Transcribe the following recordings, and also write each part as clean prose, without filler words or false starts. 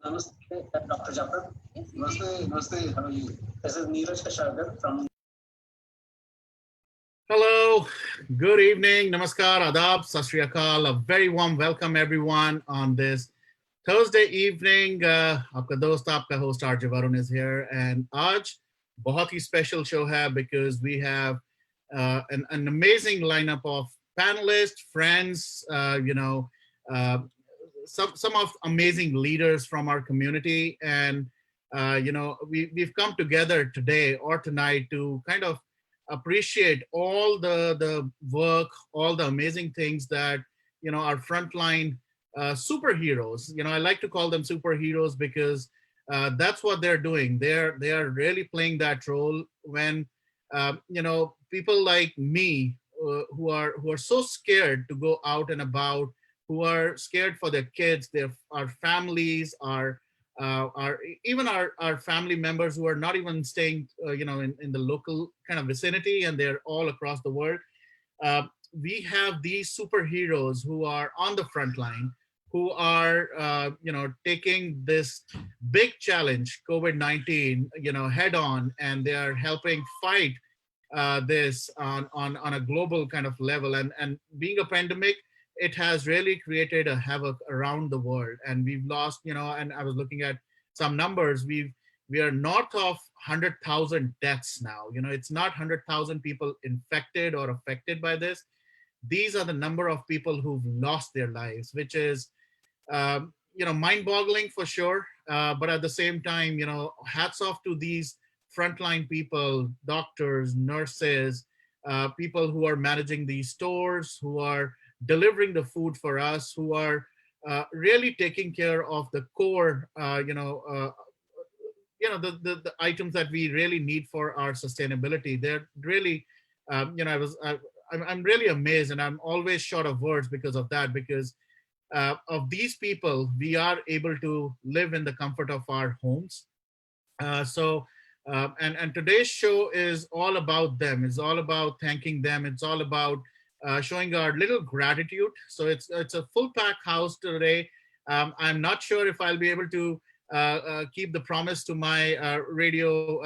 Namaste, Dr. Japar. Namaste, namaste. How are you? This is Neeraj Kasharkar from. Hello, good evening, namaskar, adab, sat sri akal. A very warm welcome, everyone, on this Thursday evening. आपका दोस्त, आपका host RJ Varun is here, and आज बहुत ही special show है because we have an amazing lineup of panelists, friends, uh, some of amazing leaders from our community, and we've come together today or tonight to kind of appreciate all the work, all the amazing things that our frontline superheroes. I like to call them superheroes because that's what they're doing. They are really playing that role when people like me who are so scared to go out and about, who are scared for their kids, our families, our even our family members who are not even staying in the local kind of vicinity, and they're all across the world. uh, we have these superheroes who are on the front line, who are taking this big challenge, COVID-19, head on, and they are helping fight this on a global kind of level. And being a pandemic, it has really created a havoc around the world, and we've lost, and I was looking at some numbers. We are north of 100,000 deaths now. It's not 100,000 people infected or affected by this. These are the number of people who've lost their lives, which is mind-boggling for sure. But at the same time, hats off to these frontline people, doctors, nurses, people who are managing these stores, who are delivering the food for us, who are really taking care of the core, the items that we really need for our sustainability. They're really, I'm really amazed, and I'm always short of words because of that. Because of these people, we are able to live in the comfort of our homes. And today's show is all about them. It's all about thanking them. It's all about showing our little gratitude. So it's a full pack house today. I'm not sure if I'll be able to keep the promise to my radio,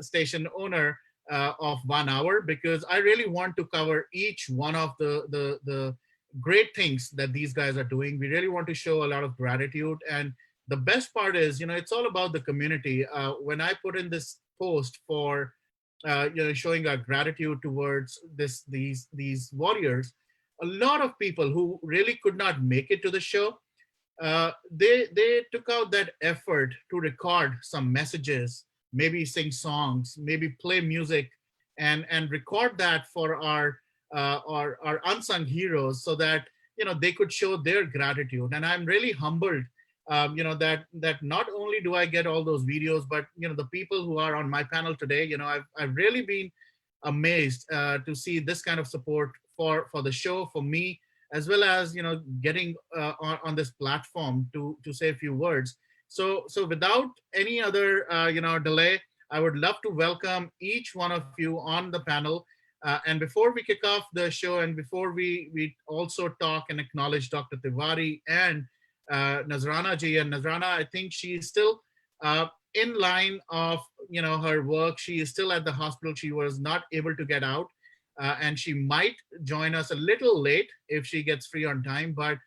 station owner of 1 hour, because I really want to cover each one of the great things that these guys are doing. We really want to show a lot of gratitude. And the best part is, it's all about the community. When I put in this post for, showing our gratitude towards these warriors, a lot of people who really could not make it to the show, they took out that effort to record some messages, maybe sing songs, maybe play music, and record that for our unsung heroes, so that they could show their gratitude. And I'm really humbled, that not only do I get all those videos, but the people who are on my panel today, I've really been amazed to see this kind of support for the show, for me, as well as getting on this platform to say a few words. So without any other delay, I would love to welcome each one of you on the panel. And before we kick off the show, and before we also talk and acknowledge Dr. Tiwari and Nazrana ji. And Nazrana, I think she is still in line of her work. She is still at the hospital. She was not able to get out, and she might join us a little late if she gets free on time. But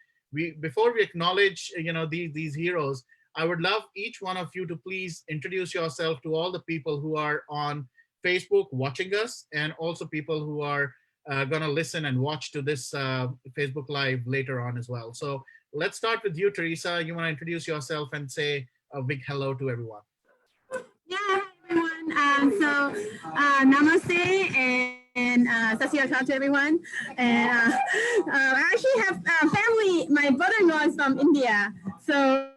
before we acknowledge these heroes, I would love each one of you to please introduce yourself to all the people who are on Facebook watching us, and also people who are going to listen and watch to this Facebook Live later on as well. So let's start with you, Teresa. You want to introduce yourself and say a big hello to everyone. Yeah, hi everyone. Namaste and sat sri akal to everyone. And I actually have family. My brother-in-law is from India, so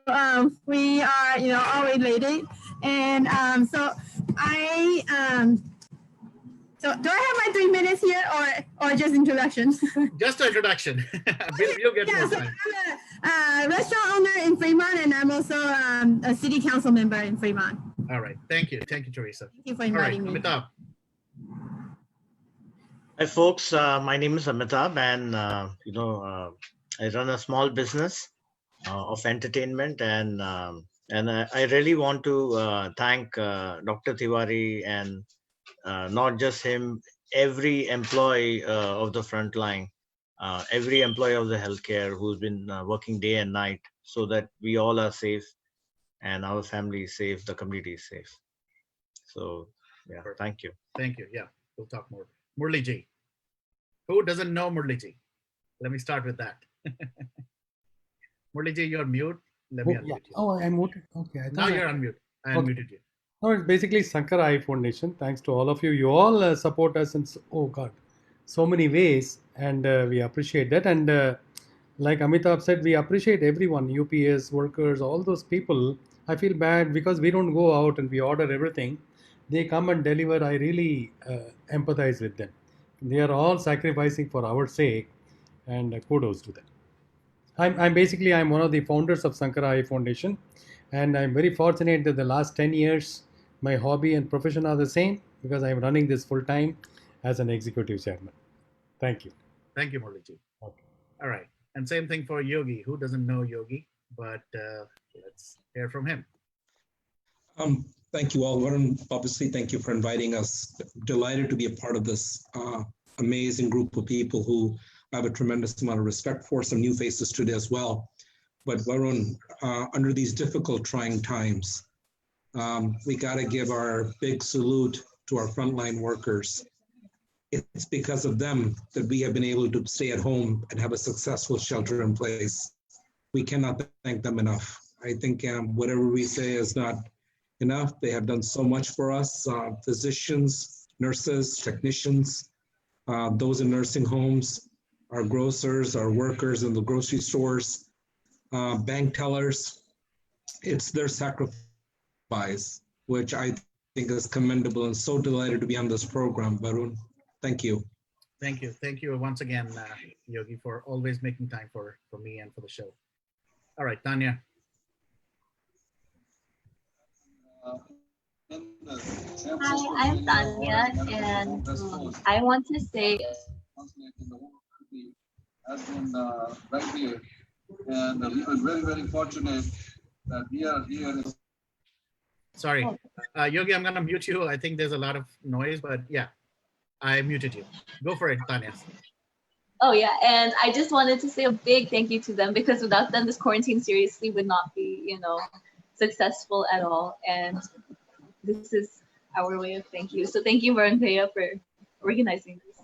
we are all related. And so I so do I have my 3 minutes here, or just introduction? Just an introduction. You'll get more time. I'm a restaurant owner in Fremont, and I'm also a city council member in Fremont. All right. Thank you, Teresa. Thank you for inviting me. Amitabh. Hi, folks. My name is Amitabh, and I run a small business of entertainment, and I really want to thank Dr. Tiwari, and not just him, every employee of the Frontline, every employee of the healthcare who's been working day and night so that we all are safe and our family is safe, the community is safe. So, yeah, Perfect. thank you. Thank you. Yeah, we'll talk more. Murli ji. Who doesn't know Murli ji? Let me start with that. Murli ji, you're mute. Let me Oh, yeah. unmute you. Oh, I muted. Okay, I Now thought I. you're unmute. I Okay. unmuted you. No, it's basically Sankara Eye Foundation. Thanks to all of you. You all support us in oh god, so many ways, and we appreciate that. And like Amitabh said, we appreciate everyone, UPS workers, all those people. I feel bad because we don't go out and we order everything. They come and deliver. I really empathize with them. They are all sacrificing for our sake, and kudos to them. I'm one of the founders of Sankara Eye Foundation, and I'm very fortunate that the last 10 years my hobby and profession are the same because I'm running this full time as an executive chairman. Thank you. Thank you, Murli ji. Okay. All right. And same thing for Yogi. Who doesn't know Yogi? But let's hear from him. Thank you all. Varun, obviously, thank you for inviting us. Delighted to be a part of this amazing group of people who I have a tremendous amount of respect for. Some new faces today as well. But Varun, under these difficult, trying times, we got to give our big salute to our frontline workers. It's because of them that we have been able to stay at home and have a successful shelter in place. We cannot thank them enough. I think whatever we say is not enough. They have done so much for us, physicians, nurses, technicians, those in nursing homes, our grocers, our workers in the grocery stores, bank tellers. It's their sacrifice, which I think is commendable, and so delighted to be on this program, Varun. Thank you. Thank you. Thank you once again, Yogi, for always making time for me and for the show. All right, Tanya. Hi, I'm Tanya, and I want to say has been right here, and we are very, very fortunate that we are here. Sorry, Yogi, I'm gonna mute you. I think there's a lot of noise, but yeah, I muted you. Go for it, Tanya. oh yeah, and I just wanted to say a big thank you to them because without them, this quarantine seriously would not be, successful at all. And this is our way of thank you. So thank you, Varun Bhaiya, for organizing this.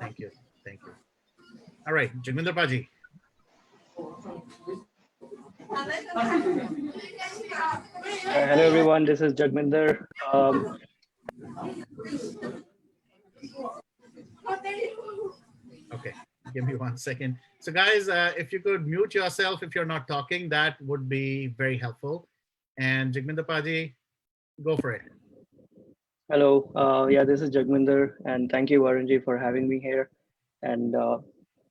Thank you. Thank you. All right, Jagminder Paji. Hello everyone, this is Jagminder. Okay, give me 1 second. So guys, if you could mute yourself if you're not talking, that would be very helpful. And Jagminder Paji, go for it. Hello, yeah, this is Jagminder, and thank you, Varunji, for having me here. And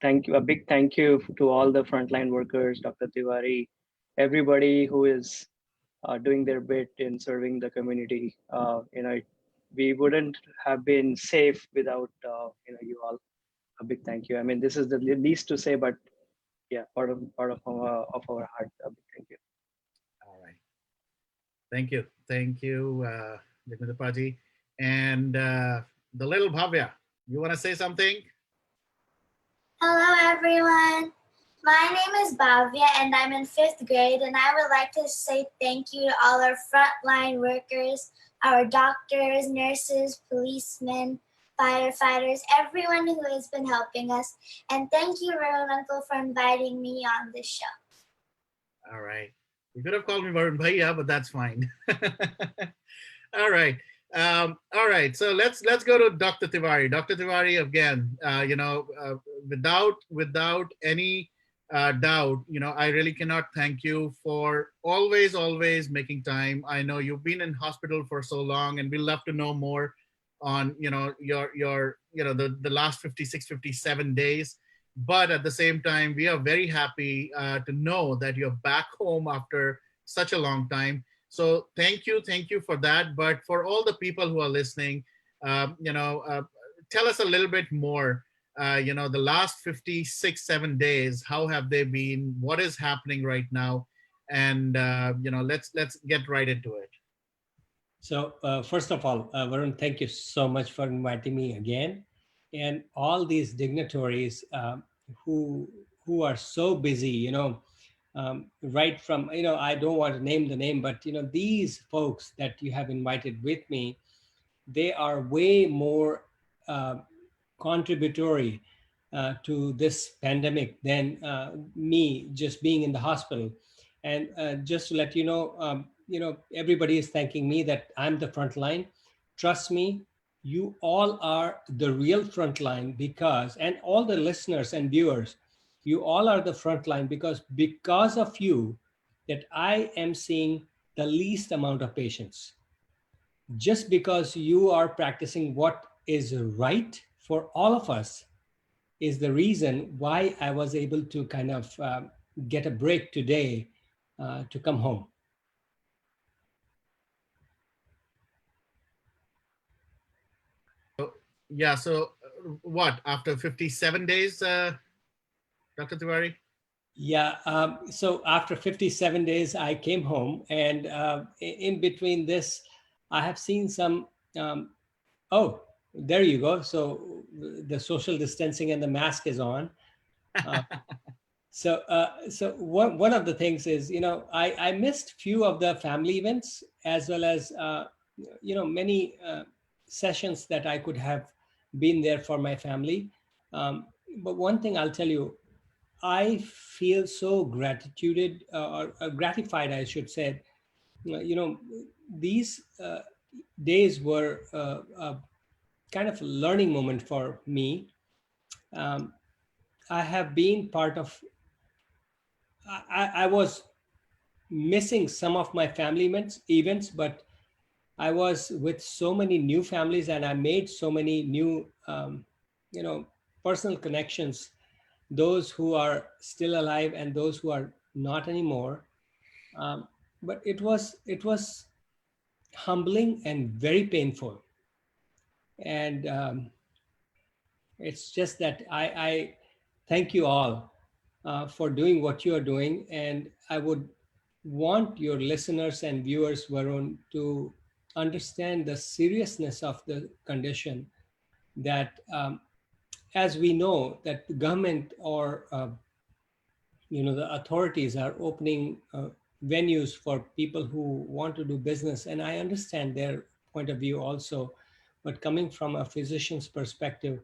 thank you, a big thank you to all the frontline workers, Dr. Tiwari, everybody who is doing their bit in serving the community. We wouldn't have been safe without you all. A big thank you. I mean, this is the least to say, but yeah, part of our heart. A big thank you. All right. Thank you. Thank you, Jagminder Paji. And the little Bhavya, you want to say something? Hello, everyone. My name is Bhavya, and I'm in 5th grade, and I would like to say thank you to all our frontline workers, our doctors, nurses, policemen, firefighters, everyone who has been helping us. And thank you, Varun Uncle, for inviting me on this show. All right. You could have called me Varun Bhaiya, but that's fine. All right. All right. So let's go to Dr. Tiwari. Dr. Tiwari, again, without any doubt, I really cannot thank you for always making time. I know you've been in hospital for so long, and we'd love to know more on your the last 56, 57 days. But at the same time, we are very happy to know that you're back home after such a long time. So thank you for that. But for all the people who are listening, tell us a little bit more. the last 56, 7 days, how have they been? What is happening right now? And let's get right into it. So, first of all, Varun, thank you so much for inviting me again. And all these dignitaries who who are so busy, right from, I don't want to name the name, but, these folks that you have invited with me, they are way more uh, contributory to this pandemic than me just being in the hospital. And just to let everybody is thanking me that I'm the front line. Trust me, you all are the real front line, because, and all the listeners and viewers, you all are the front line, because of you that I am seeing the least amount of patients. Just because you are practicing what is right for all of us is the reason why I was able to kind of get a break today to come home. Yeah. So what, after 57 days, Dr. Tiwari? Yeah. So after 57 days, I came home, and in between this, I have seen some. Oh, there you go. So the social distancing and the mask is on. Uh, so one of the things is, I missed few of the family events, as well as many sessions that I could have been there for my family. But one thing I'll tell you, I feel so gratitude or gratified, I should say. These days were a kind of a learning moment for me. Um, I have been part of. I was missing some of my family events, but I was with so many new families, and I made so many new, you know, personal connections. Those who are still alive and those who are not anymore. Um, but it was humbling and very painful, and it's just that I thank you all for doing what you are doing, and I would want your listeners and viewers, Varun, to understand the seriousness of the condition. That as we know, that the government or the authorities are opening venues for people who want to do business, and I understand their point of view also. But coming from a physician's perspective,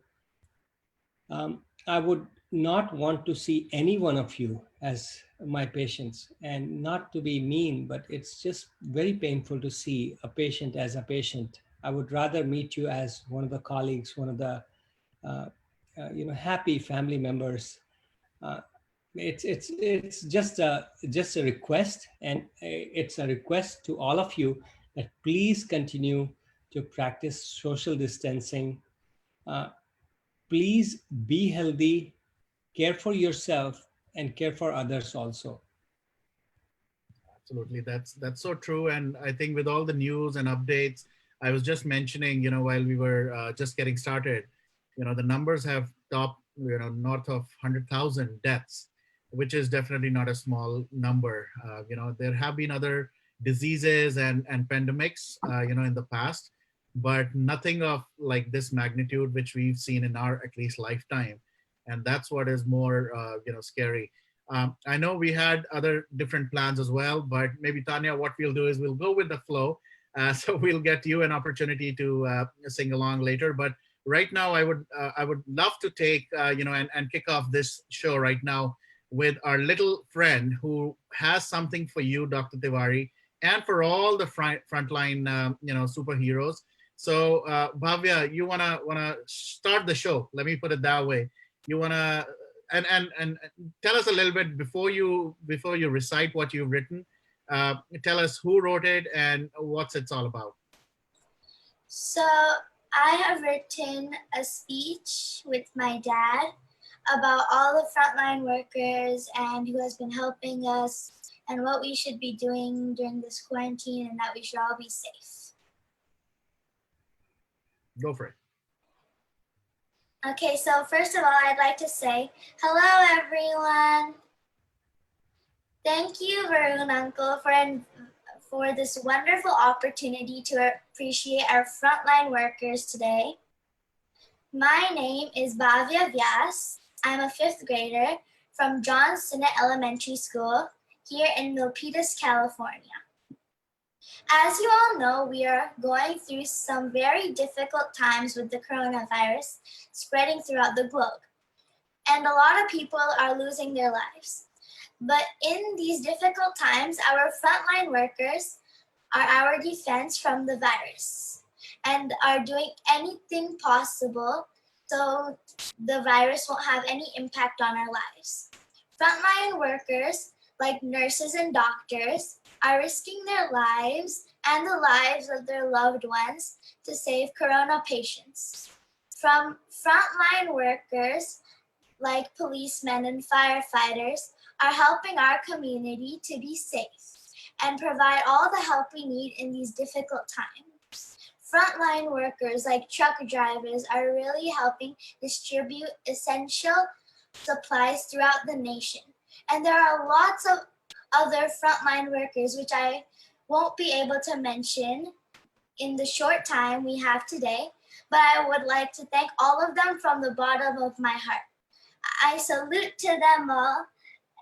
I would not want to see any one of you as my patients, and not to be mean, but it's just very painful to see a patient as a patient. I would rather meet you as one of the colleagues, one of the uh, happy family members. Uh, it's just a request, and it's a request to all of you that please continue to practice social distancing. Uh, Please be healthy, care for yourself, and care for others also. Absolutely, that's so true. And I think with all the news and updates, I was just mentioning, while we were just getting started, the numbers have topped, north of 100,000 deaths, which is definitely not a small number. There have been other diseases and pandemics, in the past, but nothing of like this magnitude, which we've seen in our at least lifetime. And that's what is more, scary. I know we had other different plans as well, but maybe Tanya, what we'll do is we'll go with the flow. So we'll get you an opportunity to sing along later. But right now, I would love to take and kick off this show right now with our little friend who has something for you, Dr. Tiwari, and for all the frontline superheroes. So Bhavya, you wanna start the show? Let me put it that way. You wanna and tell us a little bit before you recite what you've written. Tell us who wrote it and what's it's all about. So I have written a speech with my dad about all the frontline workers and who has been helping us and what we should be doing during this quarantine and that we should all be safe. Go for it. Okay, so first of all, I'd like to say, hello everyone. Thank you, Varun Uncle, for this wonderful opportunity to appreciate our frontline workers today. My name is Bhavya Vyas. I'm a 5th grader from John Sinnott Elementary School here in Milpitas, California. As you all know, we are going through some very difficult times with the coronavirus spreading throughout the globe. And a lot of people are losing their lives. But in these difficult times, our frontline workers are our defense from the virus and are doing anything possible so the virus won't have any impact on our lives. Frontline workers, like nurses and doctors, are risking their lives and the lives of their loved ones to save corona patients. From frontline workers, like policemen and firefighters, are helping our community to be safe and provide all the help we need in these difficult times. Frontline workers like truck drivers are really helping distribute essential supplies throughout the nation. And there are lots of other frontline workers which I won't be able to mention in the short time we have today, but I would like to thank all of them from the bottom of my heart. I salute to them all,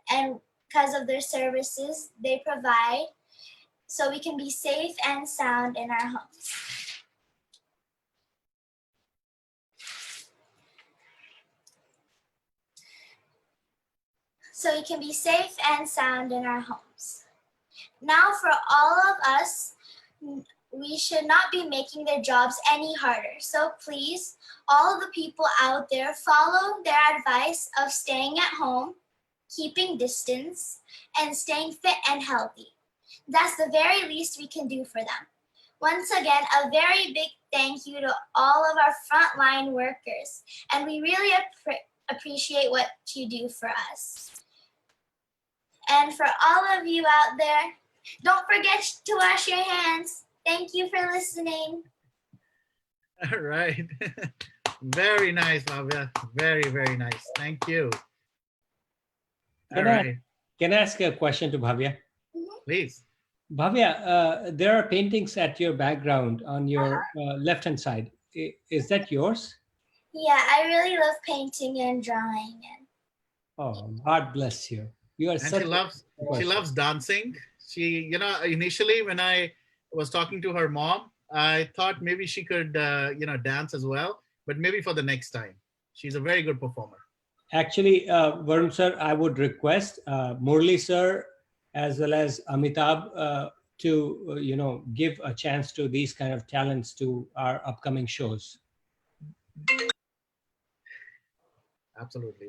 and because of their services they provide so we can be safe and sound in our homes. So we can be safe and sound in our homes. Now for all of us, we should not be making their jobs any harder. So please, all of the people out there, follow their advice of staying at home, keeping distance, and staying fit and healthy. That's the very least we can do for them. Once again, a very big thank you to all of our frontline workers, and we really appreciate what you do for us. And for all of you out there, don't forget to wash your hands. Thank you for listening. All right. Very nice, Bhavya. Very, very nice. Thank you. All right. Can I ask a question to Bhavya? Please. Bhavya, there are paintings at your background on your left-hand side. Is that yours? Yeah, I really love painting and drawing. Oh, God bless you. You are And such she loves dancing. She, you know, initially when I was talking to her mom, I thought maybe she could, you know, dance as well, but maybe for the next time. She's a very good performer. Actually, Varun sir, I would request Murli sir as well as Amitabh to, you know, give a chance to these kind of talents to our upcoming shows. Absolutely.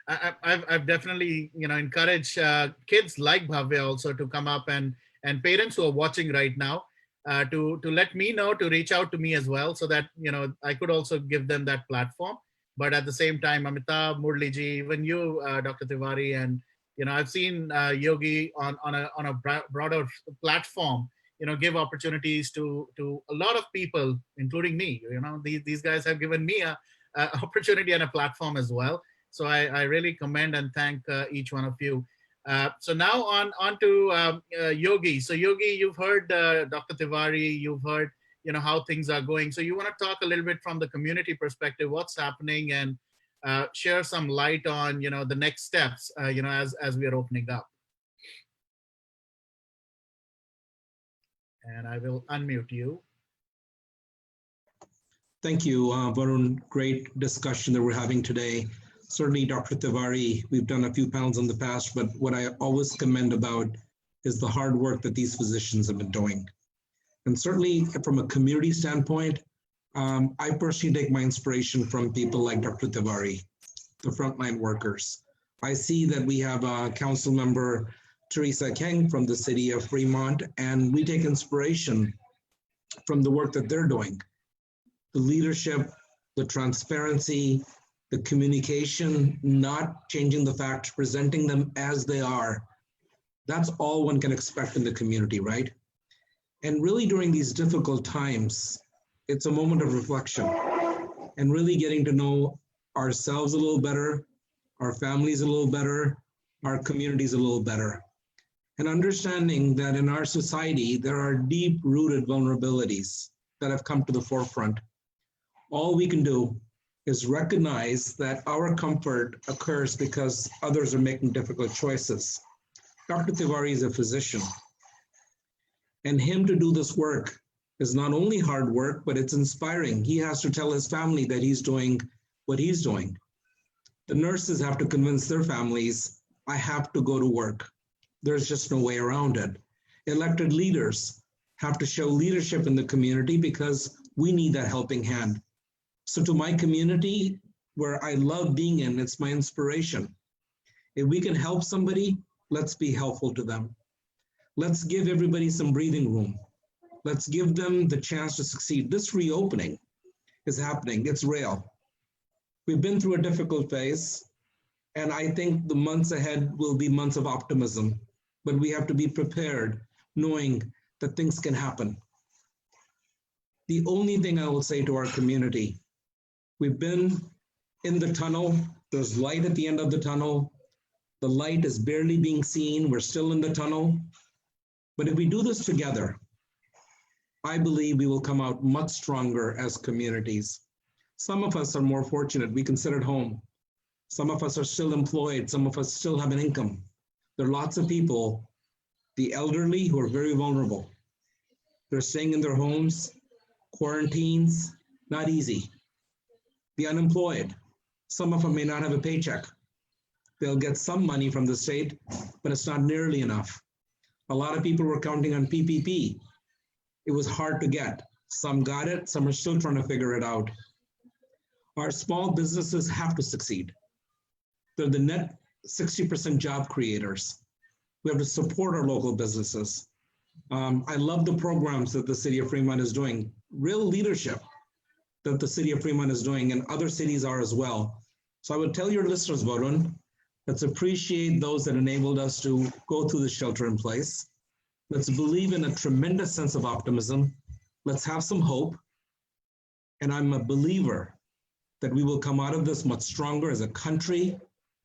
I've definitely, you know, encouraged kids like Bhavya also to come up, and parents who are watching right now to let me know, to reach out to me as well, so that, you know, I could also give them that platform. But at the same time, Amitabh, Murli ji, even you, Dr. Tiwari, and, you know, I've seen Yogi on a broader platform, you know, give opportunities to a lot of people, including me. You know, these guys have given me a opportunity and a platform as well. So I really commend and thank each one of you. So now on to Yogi. So Yogi, you've heard Dr. Tiwari, you've heard, you know, how things are going. So you want to talk a little bit from the community perspective, what's happening, and share some light on, you know, the next steps, you know, as we are opening up. And I will unmute you. Thank you, Varun. Great discussion that we're having today. Certainly, Dr. Tiwari, we've done a few panels in the past, but what I always commend about is the hard work that these physicians have been doing. And certainly from a community standpoint, I personally take my inspiration from people like Dr. Tiwari, the frontline workers. I see that we have a council member, Teresa Kang, from the city of Fremont, and we take inspiration from the work that they're doing. The leadership, the transparency, the communication, not changing the facts, presenting them as they are. That's all one can expect in the community, right? And really during these difficult times, it's a moment of reflection. and really getting to know ourselves a little better, our families a little better, our communities a little better. And understanding that in our society, there are deep-rooted vulnerabilities that have come to the forefront. All we can do is recognize that our comfort occurs because others are making difficult choices. Dr. Tiwari is a physician, and him to do this work is not only hard work, but it's inspiring. He has to tell his family that he's doing what he's doing. The nurses have to convince their families, I have to go to work. There's just no way around it. Elected leaders have to show leadership in the community because we need that helping hand. So to my community, where I love being in, it's my inspiration. If we can help somebody, let's be helpful to them. Let's give everybody some breathing room. Let's give them the chance to succeed. This reopening is happening. It's real. We've been through a difficult phase, and I think the months ahead will be months of optimism, but we have to be prepared, knowing that things can happen. The only thing I will say to our community, we've been in the tunnel. There's light at the end of the tunnel. The light is barely being seen. We're still in the tunnel. But if we do this together, I believe we will come out much stronger as communities. Some of us are more fortunate. We can sit at home. Some of us are still employed. Some of us still have an income. There are lots of people, the elderly, who are very vulnerable. They're staying in their homes, quarantines, not easy. The unemployed, some of them may not have a paycheck. They'll get some money from the state, but it's not nearly enough. A lot of people were counting on PPP. It was hard to get. Some got it, some are still trying to figure it out. Our small businesses have to succeed. They're the net 60% job creators. We have to support our local businesses. I love the programs that the city of Fremont is doing, real leadership that the city of Fremont is doing, and other cities are as well. So I would tell your listeners, Varun, let's appreciate those that enabled us to go through the shelter in place. Let's believe in a tremendous sense of optimism. Let's have some hope. And I'm a believer that we will come out of this much stronger as a country,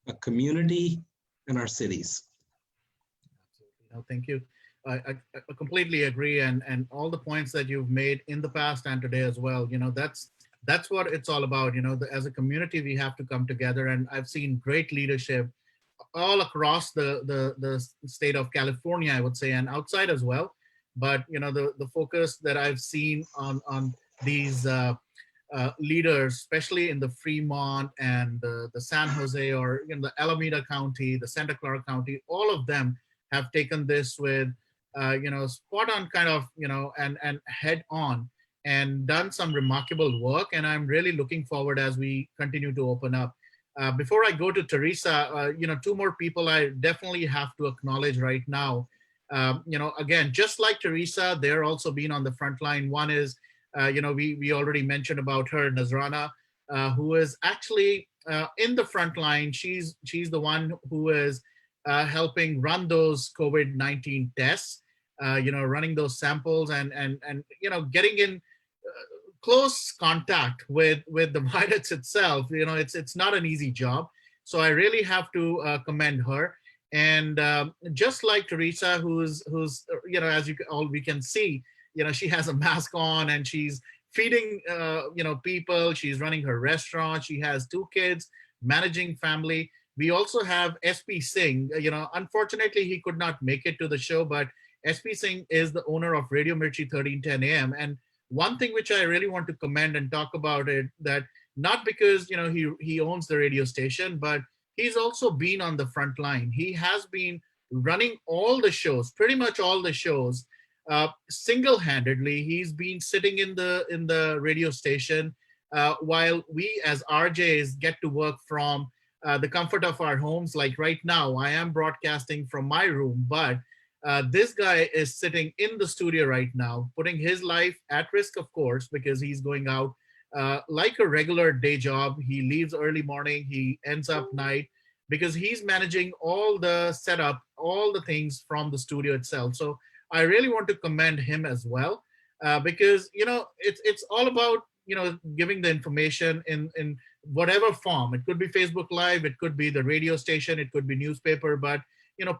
a community, and our cities. No, thank you. I completely agree, and all the points that you've made in the past and today as well. That's what it's all about. As a community, we have to come together, and I've seen great leadership all across the state of California, I would say, and outside as well. But the focus that I've seen on these leaders, especially in the Fremont and the San Jose, or the Alameda County, the Santa Clara County, all of them have taken this with spot on kind of, and head on, and done some remarkable work. And I'm really looking forward as we continue to open up. Before I go to Teresa, two more people I definitely have to acknowledge right now. Again, just like Teresa, they're also been on the front line. One is, we already mentioned about her, Nazrana, who is actually in the front line. She's the one who is helping run those COVID-19 tests, running those samples, and getting in close contact with the virus itself. It's not an easy job. So I really have to commend her. And just like Teresa, who's as we can see, she has a mask on, and she's feeding people. She's running her restaurant. She has 2 kids, managing family. We also have SP Singh. Unfortunately, he could not make it to the show, but SP Singh is the owner of Radio Mirchi 1310 AM. And one thing which I really want to commend and talk about it, that not because he owns the radio station, but he's also been on the front line. He has been running all the shows, pretty much all the shows, single-handedly. He's been sitting in the radio station while we as RJs get to work from the comfort of our homes. Like right now, I am broadcasting from my room, but this guy is sitting in the studio right now, putting his life at risk, of course, because he's going out like a regular day job. He leaves early morning, he ends up night, because he's managing all the setup, all the things from the studio itself. So I really want to commend him as well, because it's all about giving the information in whatever form. It could be Facebook Live, it could be the radio station, it could be newspaper, but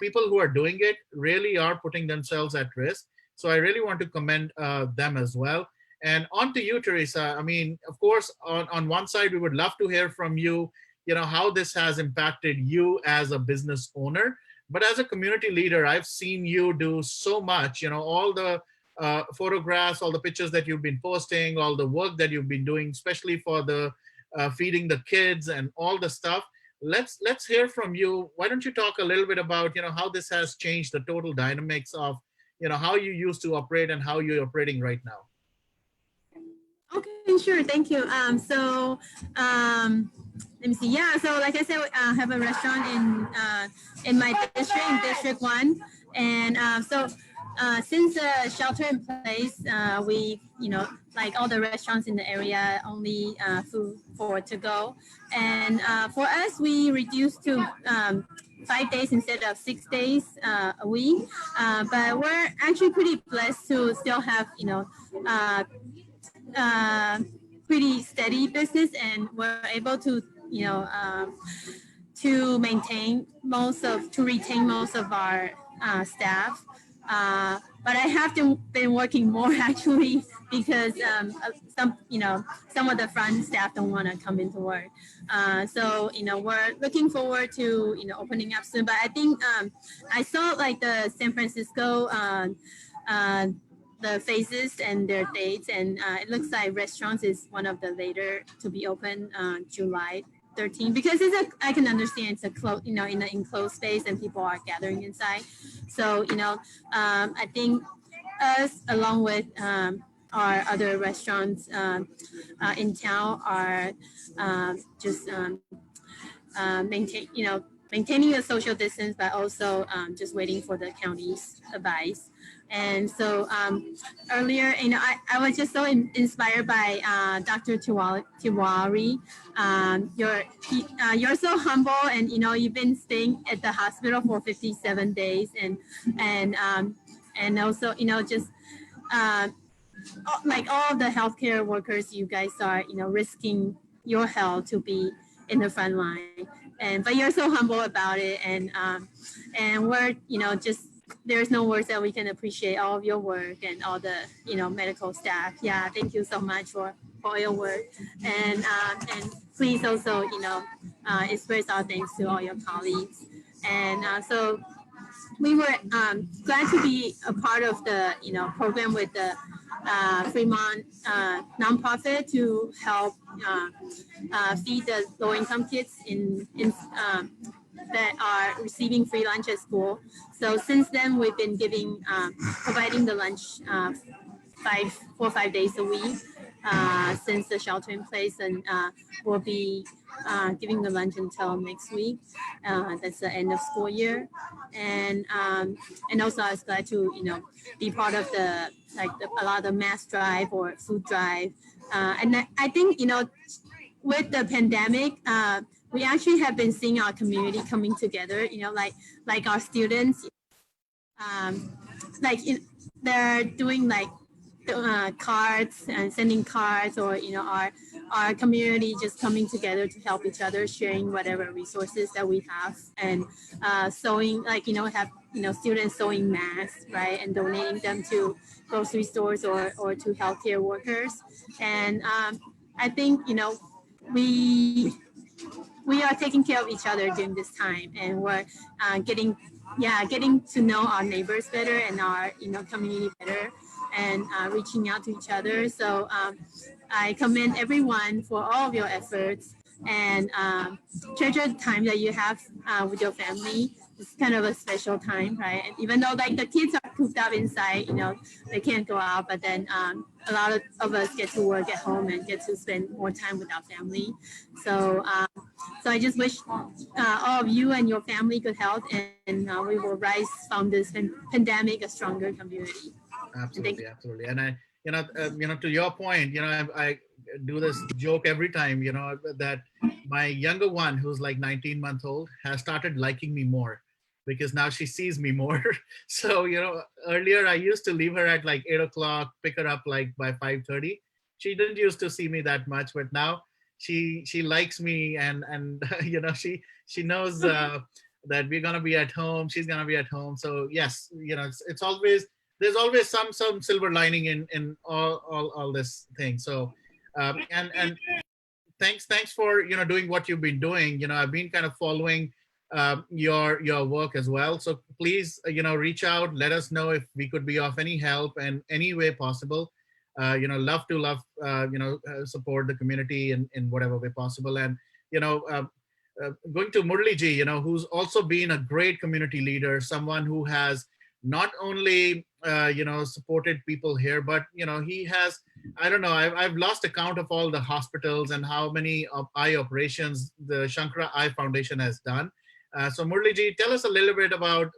people who are doing it really are putting themselves at risk. So I really want to commend them as well. And on to you, Teresa. I mean, of course, on one side, we would love to hear from you, how this has impacted you as a business owner. But as a community leader, I've seen you do so much, all the photographs, all the pictures that you've been posting, all the work that you've been doing, especially for the feeding the kids and all the stuff. Let's hear from you. Why don't you talk a little bit about, how this has changed the total dynamics of, how you used to operate and how you're operating right now. Okay, sure. Thank you. Let me see. Yeah. So like I said, I have a restaurant in my district, in District 1. And since the shelter in place, we, like all the restaurants in the area, only food for to go. And for us, we reduced to 5 days instead of 6 days a week. But we're actually pretty blessed to still have, pretty steady business, and we're able to to retain most of our staff. But I have been working more actually, because some of the front staff don't want to come into work. So we're looking forward to opening up soon. But I think I saw like the San Francisco the phases and their dates, and it looks like restaurants is one of the later to be open, July 13, because I can understand it's a in an enclosed space and people are gathering inside. So I think us, along with our other restaurants in town, are just maintaining a social distance, but also just waiting for the county's advice. And so earlier, I was just so inspired by Dr. Tiwari. You're so humble, and you've been staying at the hospital for 57 days, and also just like all the healthcare workers, you guys are risking your health to be in the front line, but you're so humble about it, and we're just. There's no words that we can appreciate all of your work and all the medical staff. Yeah, thank you so much for your work, and please also express our thanks to all your colleagues. And so we were glad to be a part of the program with the Fremont nonprofit to help feed the low-income kids that are receiving free lunch at school. So since then, we've been providing the lunch 4 or 5 days a week since the shelter in place, and we'll be giving the lunch until next week. That's the end of school year, and also I was glad to be part of a lot of the mass drive or food drive, and I think with the pandemic. We actually have been seeing our community coming together, like our students, they're doing cards and sending cards, or our community just coming together to help each other, sharing whatever resources that we have, and sewing, have students sewing masks, right, and donating them to grocery stores or to healthcare workers. And I think we are taking care of each other during this time, and we're getting to know our neighbors better and our community better, and reaching out to each other. So I commend everyone for all of your efforts, and treasure the time that you have with your family. It's kind of a special time, right? And even though the kids are cooped up inside, they can't go out, but then a lot of us get to work at home and get to spend more time with our family. So I just wish all of you and your family good health, and we will rise from this pandemic a stronger community. Absolutely. And I, to your point, I do this joke every time, that my younger one, who's like 19 months old, has started liking me more, because now she sees me more. So, earlier I used to leave her at like 8 o'clock, pick her up like by 5:30. she didn't used to see me that much, but now she likes me, and she knows that we're gonna be at home. She's gonna be at home. So yes, it's always, there's always some silver lining in all this thing. So and thanks for doing what you've been doing. I've been kind of following your work as well. So please reach out, let us know if we could be of any help in any way possible. Love support the community in whatever way possible. And you know uh, going to Murli ji, who's also been a great community leader, someone who has not only supported people here, but he has, I don't know, I've lost account of all the hospitals and how many eye operations the Shankara Eye Foundation has done. So Murli ji, tell us a little bit about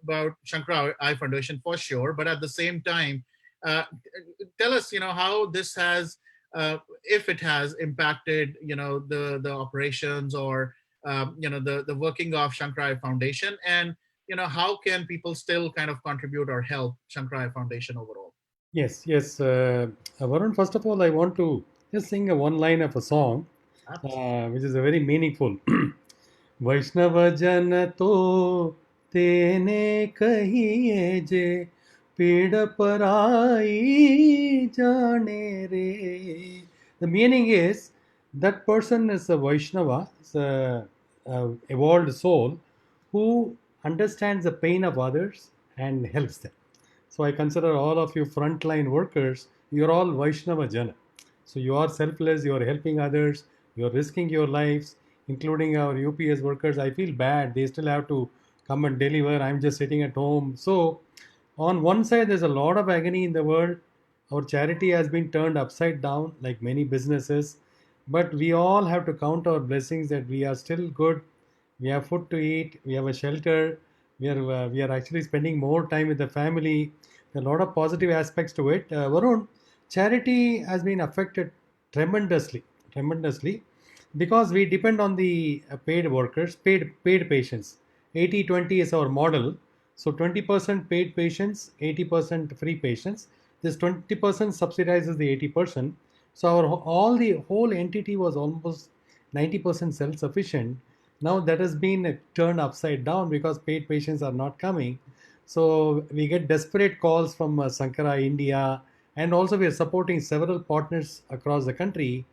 Shankara Eye Foundation for sure, but at the same time, uh, tell us, how this has, if it has impacted, the operations, or the working of Shankara Eye Foundation, and how can people still kind of contribute or help Shankara Eye Foundation overall? Yes, yes. Varun, first of all, I want to just sing a one line of a song, which is a very meaningful. वैष्णव जन तो तेने कहिए जे पीड़ पराई जाने रे. The meaning is that person is a Vaishnava, is a evolved soul who understands the pain of others and helps them. So I consider all of you frontline workers, you're all Vaishnava Jana. So you are selfless, you are helping others, you're risking your lives, including our UPS workers. I feel bad. They still have to come and deliver. I'm just sitting at home. So on one side, there's a lot of agony in the world. Our charity has been turned upside down, like many businesses. But we all have to count our blessings that we are still good. We have food to eat. We have a shelter. We are actually spending more time with the family. There are a lot of positive aspects to it. Varun, charity has been affected tremendously, tremendously, because we depend on the paid workers, paid patients. 80-20 is our model. So 20% paid patients, 80% free patients. This 20% subsidizes the 80%. So all the whole entity was almost 90% self-sufficient. Now that has been turned upside down because paid patients are not coming. So we get desperate calls from Sankara India, and also we are supporting several partners across the country.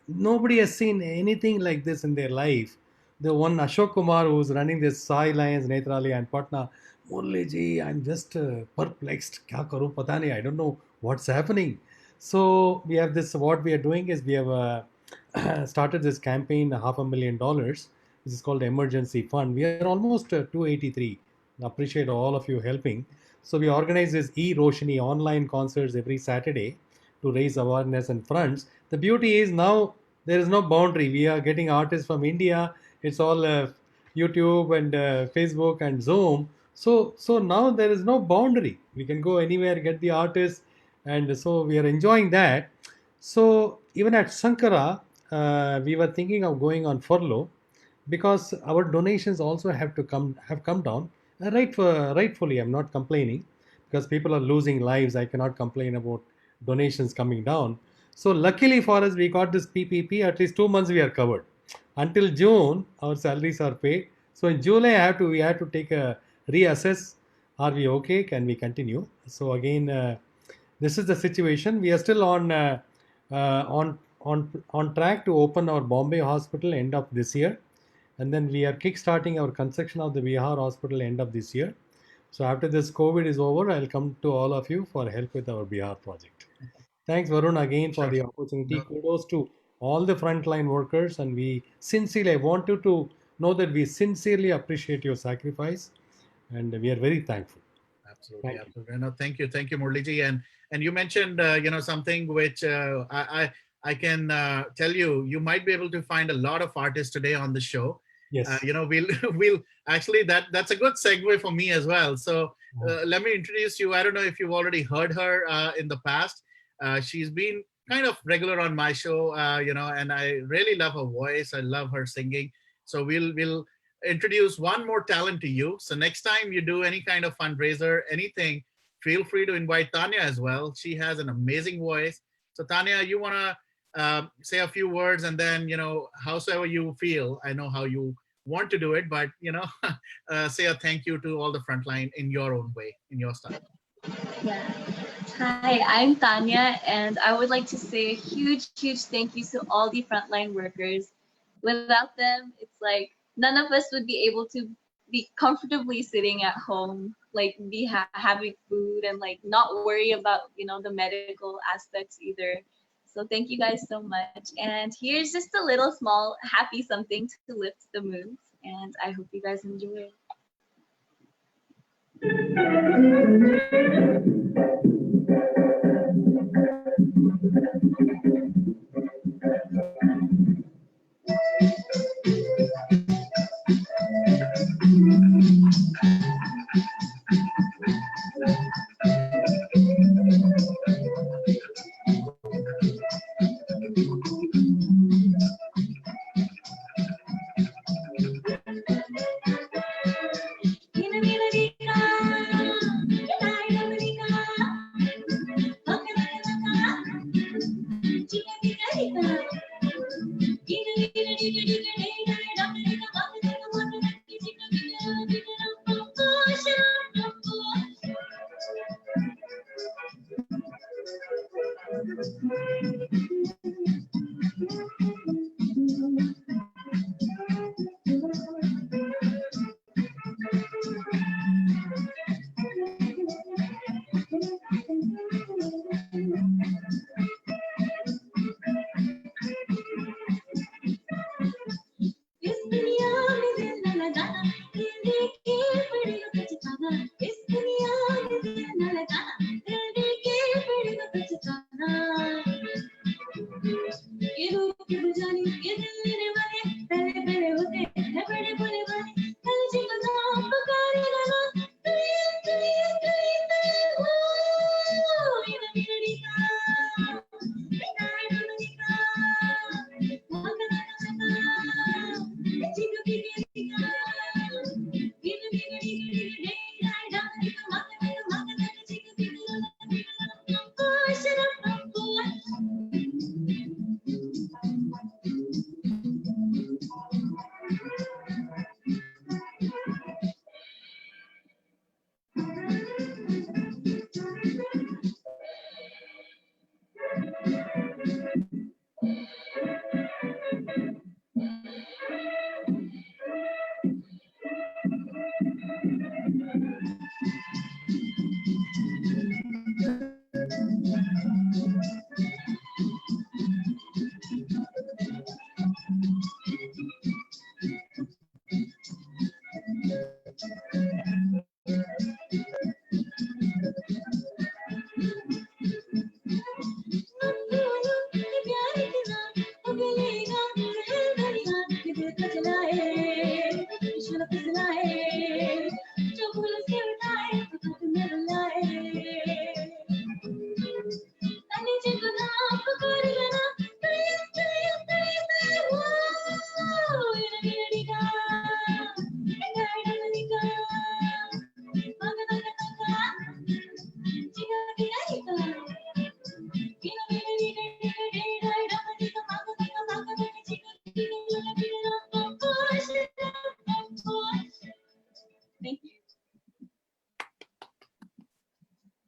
Nobody has seen anything like this in their life. The one Ashok Kumar who's running this Sai Lions, Netrali and Patna, Murli ji, I'm just perplexed. Kya karu, pata nahi, I don't know what's happening. So we have this. What we are doing is we have started this campaign, $500,000, which is called Emergency Fund. We are almost 283. Appreciate all of you helping. So we organize this Roshni online concerts every Saturday to raise awareness and funds. The beauty is now there is no boundary. We are getting artists from India. It's all YouTube and Facebook and Zoom. So now there is no boundary. We can go anywhere, get the artists, and so we are enjoying that. So even at Sankara, we were thinking of going on furlough because our donations also have come down. Rightfully, I'm not complaining because people are losing lives. I cannot complain about donations coming down. So luckily for us, we got this PPP. At least 2 months we are covered. Until June, our salaries are paid. So in July, we have to take a reassess. Are we okay? Can we continue? So again, this is the situation. We are still on track to open our Bombay hospital end of this year, and then we are kickstarting our construction of the Bihar hospital end of this year. So after this COVID is over, I'll come to all of you for help with our Bihar project. Thanks, Varun, again for Sure. the opportunity. No, Kudos to all the frontline workers, and we sincerely, I want you to know that we sincerely appreciate your sacrifice, and we are very thankful. absolutely, Thank you. absolutely. No, thank you, Murli ji. And you mentioned something which I can tell you. You might be able to find a lot of artists today on the show. Yes. We'll we'll actually, that's a good segue for me as well. So let me introduce you. I don't know if you've already heard her in the past. She's been kind of regular on my show, and I really love her voice. I love her singing. So we'll introduce one more talent to you. So next time you do any kind of fundraiser, anything, feel free to invite Tanya as well. She has an amazing voice. So Tanya, you wanna say a few words, and then, howsoever you feel, I know how you want to do it, but say a thank you to all the frontline in your own way, in your style. Yeah. Hi, I'm Tanya, and I would like to say a huge, huge thank you to all the frontline workers. Without them, it's like none of us would be able to be comfortably sitting at home, like be having food and like not worry about, the medical aspects either. So thank you guys so much. And here's just a little small happy something to lift the mood. And I hope you guys enjoy.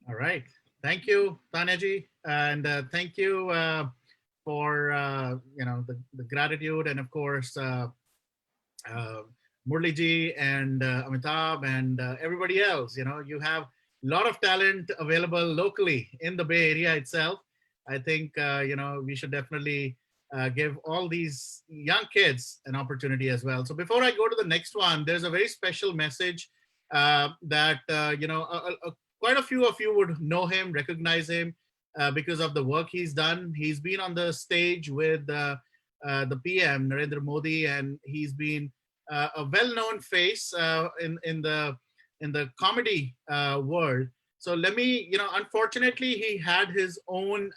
All right. Thank you, Tanyaji, and thank you for the gratitude, and of course uh, Murliji and Amitabh and everybody else. You have a lot of talent available locally in the Bay Area itself. I think we should definitely give all these young kids an opportunity as well. So before I go to the next one, there's a very special message that quite a few of you would know him, recognize him because of the work he's done. He's been on the stage with the PM Narendra Modi, and he's been a well-known face in the comedy world. So let me, unfortunately, he had his own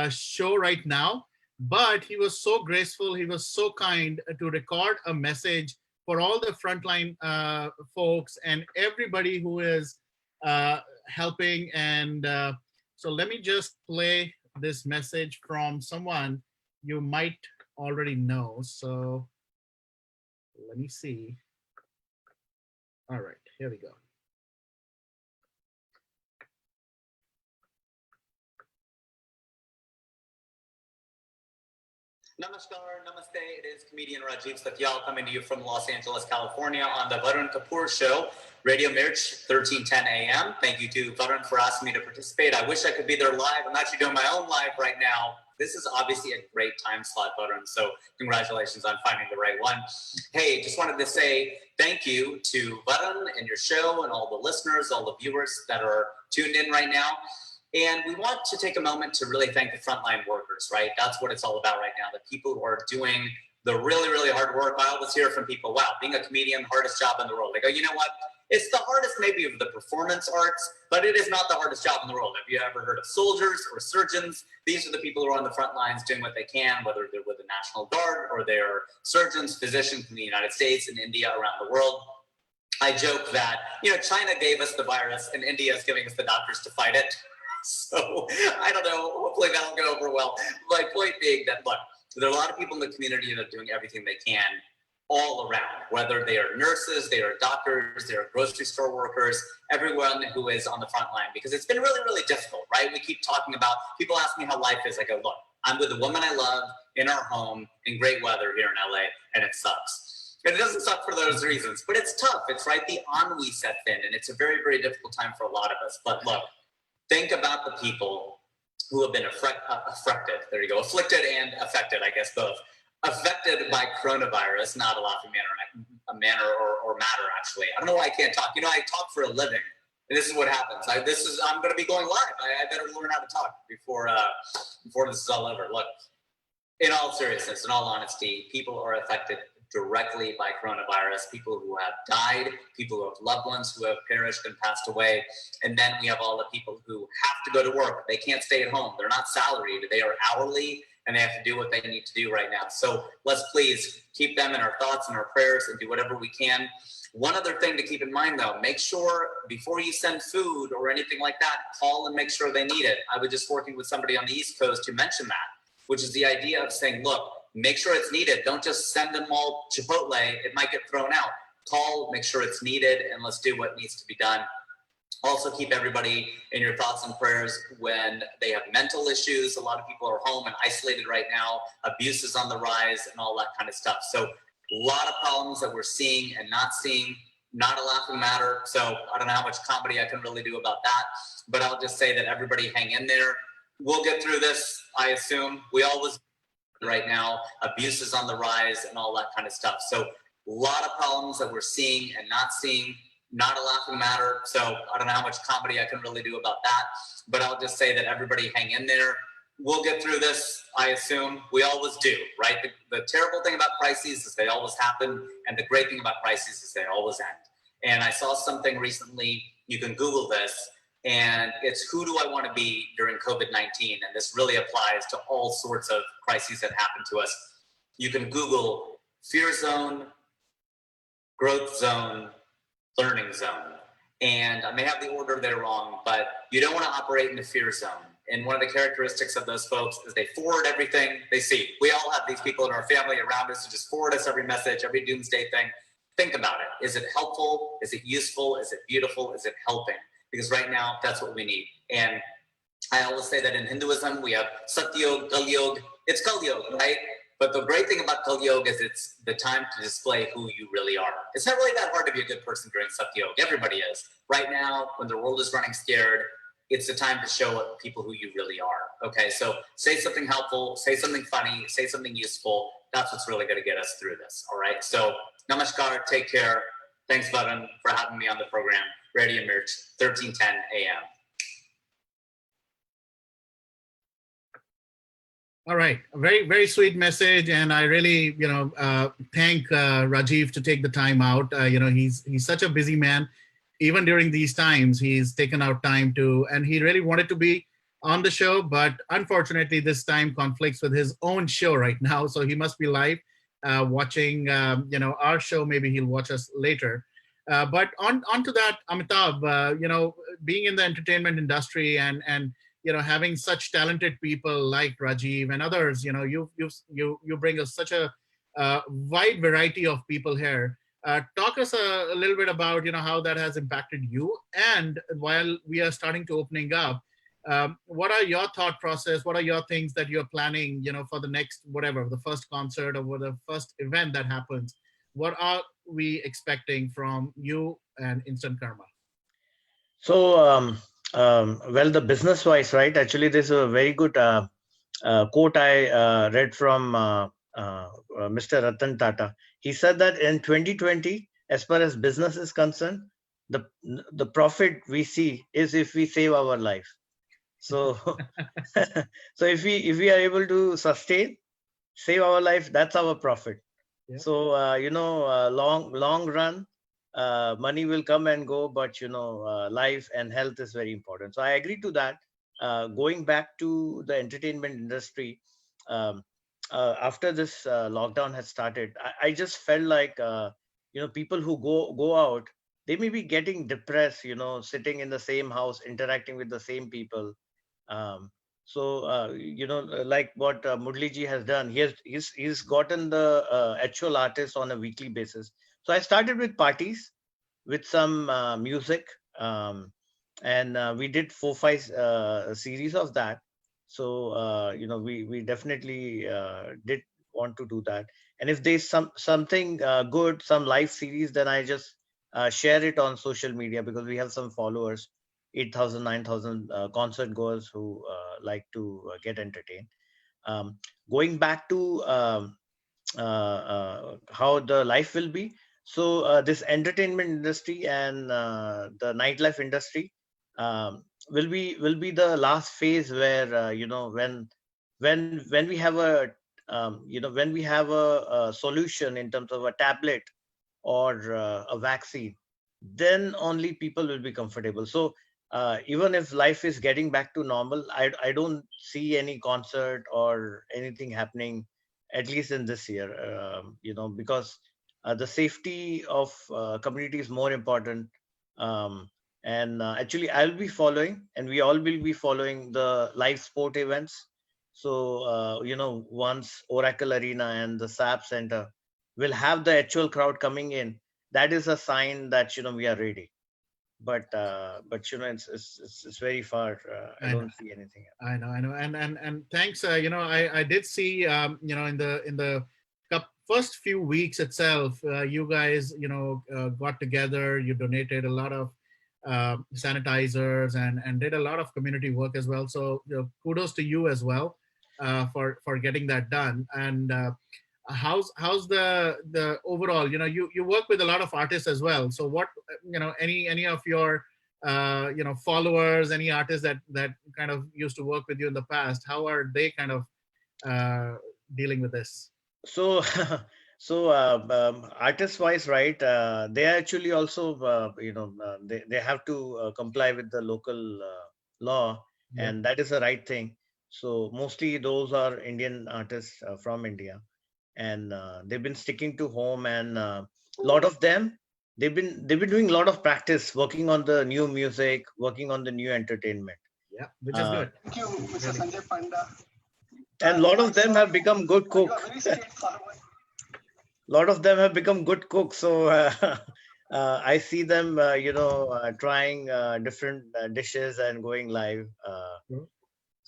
show right now, but he was so graceful, he was so kind to record a message for all the frontline folks and everybody who is helping. And so let me just play this message from someone you might already know. So let me see. All right, here we go. Namaskar, namaste. It is comedian Rajiv Satyal coming to you from Los Angeles, California on the Varun Kapur Show, Radio Mirch, 1310 AM. Thank you to Varun for asking me to participate. I wish I could be there live. I'm actually doing my own live right now. This is obviously a great time slot, Varun, so congratulations on finding the right one. Hey, just wanted to say thank you to Varun and your show and all the listeners, all the viewers that are tuned in right now. And we want to take a moment to really thank the frontline workers, right? That's what it's all about right now. The people who are doing the really, really hard work. I always hear from people, wow, being a comedian, hardest job in the world. They go, you know what? It's the hardest maybe of the performance arts, but it is not the hardest job in the world. Have you ever heard of soldiers or surgeons? These are the people who are on the front lines doing what they can, whether they're with the National Guard or they're surgeons, physicians in the United States and India, around the world. I joke that, China gave us the virus and India is giving us the doctors to fight it. So I don't know, hopefully that'll go over well. My point being that, look, there are a lot of people in the community that are doing everything they can all around, whether they are nurses, they are doctors, they are grocery store workers, everyone who is on the front line, because it's been really, really difficult, right? We keep talking about, people ask me how life is. I go, look, I'm with the woman I love in our home in great weather here in LA, and it sucks. And it doesn't suck for those reasons, but it's tough. It's right, the ennui sets in, and it's a very, very difficult time for a lot of us. But look, think about the people who have been affected. There you go. Afflicted and affected, I guess both. Affected by coronavirus, not a laughing manner or matter, actually. I don't know why I can't talk. I talk for a living, and this is what happens. I'm going to be going live. I better learn how to talk before this is all over. Look, in all seriousness, in all honesty, people are affected directly by coronavirus, people who have died, people who have loved ones who have perished and passed away. And then we have all the people who have to go to work. They can't stay at home. They're not salaried. They are hourly, and they have to do what they need to do right now. So let's please keep them in our thoughts and our prayers and do whatever we can. One other thing to keep in mind, though, make sure before you send food or anything like that, call and make sure they need it. I was just working with somebody on the East Coast who mentioned that, which is the idea of saying, look, make sure it's needed. Don't just send them all Chipotle. It might get thrown out. Call, make sure it's needed, and let's do what needs to be done. Also, keep everybody in your thoughts and prayers when they have mental issues. A lot of people are home and isolated right now. Abuse is on the rise and all that kind of stuff. So a lot of problems that we're seeing and not seeing, not a laughing matter. So I don't know how much comedy I can really do about that, but I'll just say that everybody hang in there. We'll get through this, I assume. We always right now, abuse is on the rise and all that kind of stuff. So a lot of problems that we're seeing and not seeing, not a laughing matter. So I don't know how much comedy I can really do about that, but I'll just say that everybody hang in there. We'll get through this, I assume. We always do, right? The terrible thing about crises is they always happen, and the great thing about crises is they always end. And I saw something recently, you can Google this, and it's who do I want to be during COVID-19? And this really applies to all sorts of crises that happen to us. You can Google fear zone, growth zone, learning zone. And I may have the order there wrong, but you don't want to operate in the fear zone. And one of the characteristics of those folks is they forward everything they see. We all have these people in our family around us who just forward us every message, every doomsday thing. Think about it. Is it helpful? Is it useful? Is it beautiful? Is it helping? Because right now, that's what we need. And I always say that in Hinduism, we have Satyog, Kalyog. It's Kalyog, right? But the great thing about Kalyog is it's the time to display who you really are. It's not really that hard to be a good person during Satyog. Everybody is. Right now, when the world is running scared, it's the time to show people who you really are. Okay, so say something helpful, say something funny, say something useful. That's what's really going to get us through this. All right, so namaskar, take care. Thanks, Varun, for having me on the program. Radio Mirch, 1310 AM. All right, a very, very sweet message, and I really, thank Rajiv to take the time out. He's such a busy man. Even during these times, he's taken out time and he really wanted to be on the show, but unfortunately, this time conflicts with his own show right now, so he must be live watching, our show. Maybe he'll watch us later. But on to that, Amitabh, being in the entertainment industry and having such talented people like Rajiv and others, you bring us such a wide variety of people here. Talk us a little bit about how that has impacted you, and while we are starting to opening up, what are your thought process? What are your things that you're planning, for the next, whatever, the first concert or the first event that happens? What are we expecting from you and Instant Karma? So, well, the business wise, right? Actually, there's a very good quote I read from Mr. Ratan Tata. He said that in 2020, as far as business is concerned, the the profit we see is if we save our life. So, so if we are able to sustain, save our life, that's our profit. Yeah. So long run, money will come and go, but life and health is very important. So I agree to that. Going back to the entertainment industry, um, after this lockdown has started, I just felt like people who go out, they may be getting depressed, sitting in the same house, interacting with the same people. um, like what Murli ji has done, he's gotten the actual artists on a weekly basis. So I started with parties, with some music, and we did 4 5 series of that. So we definitely did want to do that. And if there's something good, some live series, then I just share it on social media, because we have some followers, 8,000 9,000 concert goers who like to get entertained. um, Going back to how the life will be. So this entertainment industry and the nightlife industry will be the last phase where when we have a when we have a solution in terms of a tablet or a vaccine, then only people will be comfortable. So even if life is getting back to normal, I don't see any concert or anything happening, at least in this year, because the safety of community is more important. And actually, I'll be following, and we all will be following the live sport events. So, once Oracle Arena and the SAP Center will have the actual crowd coming in, that is a sign that we are ready. But it's very far. I I know. don't see anything else. I know, and thanks. I did see, in the first few weeks itself, you guys, got together. You donated a lot of sanitizers and did a lot of community work as well. So kudos to you as well, for getting that done. And how's the overall? You work with a lot of artists as well. So what, any of your followers, any artists that kind of used to work with you in the past, how are they kind of uh, dealing with this? So, artist wise, right? They actually also, they have to comply with the local law, Yeah. and that is the right thing. So mostly those are Indian artists from India, and they've been sticking to home, and a lot of them, they've been doing a lot of practice, working on the new music, working on the new entertainment. Yeah, which is Uh, good. Thank you, Mr. Really. Sanjay Panda. and a lot of them have become good You cook. are very straightforward. Lot of them have become good cooks. So I see them, trying different dishes and going live. Cool.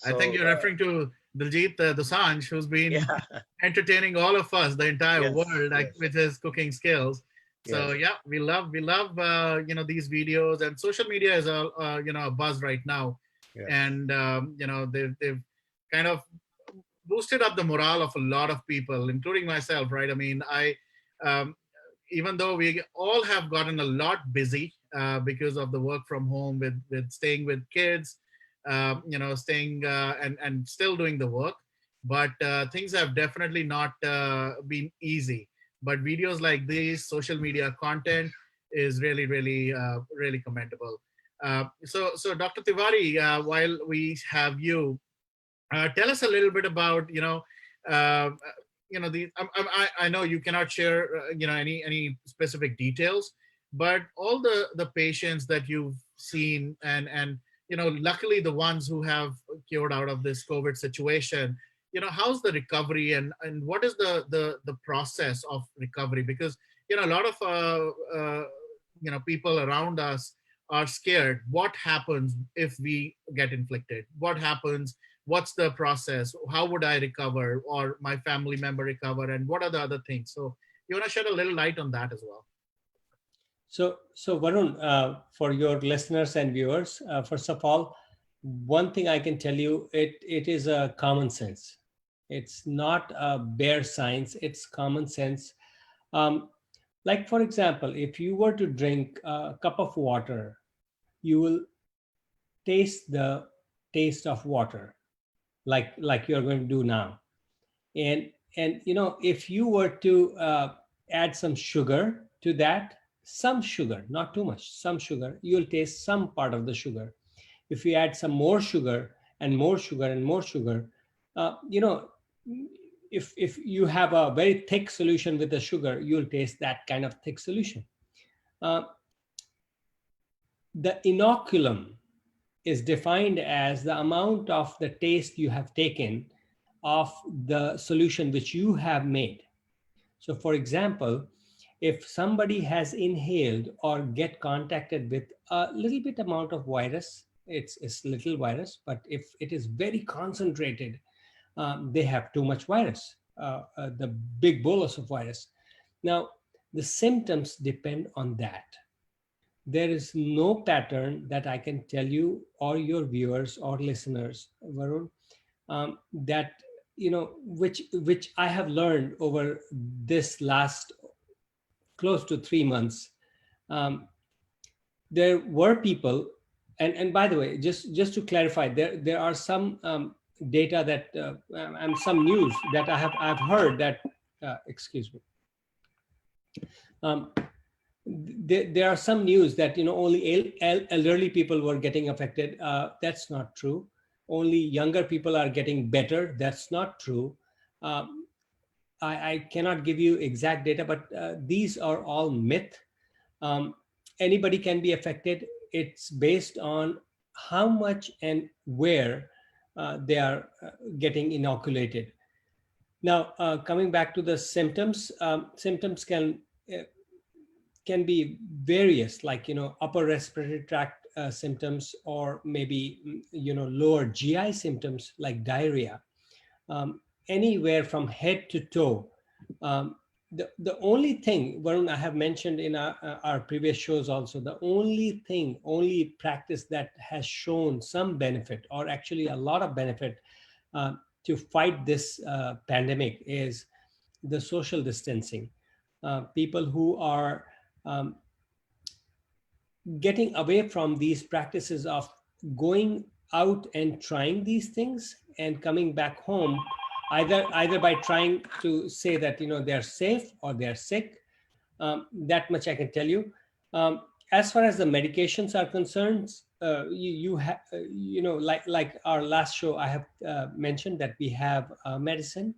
I think So you're referring to Diljit Dosanjh, who's been yeah, entertaining all of us, the entire yes, world, like, yes, with his cooking skills. So yes, yeah, we love these videos, and social media is a buzz right now, yes. and they've kind of boosted up the morale of a lot of people, including myself. Right? I mean, um, even though we all have gotten a lot busy because of the work from home, with staying with kids, staying and still doing the work, but things have definitely not been easy. But videos like these, social media content, is really, really, really commendable. So Dr. Tiwari, while we have you, tell us a little bit about uh, the I know you cannot share any specific details, but all the patients that you've seen, and luckily the ones who have cured out of this COVID situation, how's the recovery, and what is the process of recovery? Because a lot of people around us are scared. What happens if we get inflicted? What happens? What's the process? How would I recover, or my family member recover, and what are the other things? So you want to shed a little light on that as well? So Varun, for your listeners and viewers, first of all, one thing I can tell you, it is a common sense. It's not a bare science, it's common sense. Like, for example, if you were to drink a cup of water, you will taste the taste of water, like you're going to do now. And if you were to add some sugar to that, some sugar, not too much, some sugar, you'll taste some part of the sugar. If you add some more sugar and more sugar and more sugar, uh, you know if you have a very thick solution with the sugar, you'll taste that kind of thick solution. uh, the inoculum is defined as the amount of the taste you have taken of the solution which you have made. So for example, if somebody has inhaled or get contacted with a little bit amount of virus, it's little virus, but if it is very concentrated, they have too much virus, the big bolus of virus. Now, the symptoms depend on that. There is no pattern that I can tell you or your viewers or listeners, Varun, that which I have learned over this last close to 3 months. There were people, and by the way, just to clarify, there are some data that and some news that I've heard that excuse me. There are some news that only elderly people were getting affected. That's not true. Only younger people are getting better. That's not true. I cannot give you exact data, but these are all myth. Anybody can be affected. It's based on how much and where they are getting inoculated. Now, coming back to the symptoms, symptoms can be various, like upper respiratory tract symptoms, or maybe lower GI symptoms like diarrhea, anywhere from head to toe. The only thing, Varun, I have mentioned in our previous shows also, the only practice that has shown some benefit, or actually a lot of benefit, to fight this pandemic is the social distancing. People who are getting away from these practices of going out and trying these things and coming back home, either by trying to say that they're safe or they're sick. That much I can tell you. As far as the medications are concerned, like our last show, I have mentioned that we have a medicine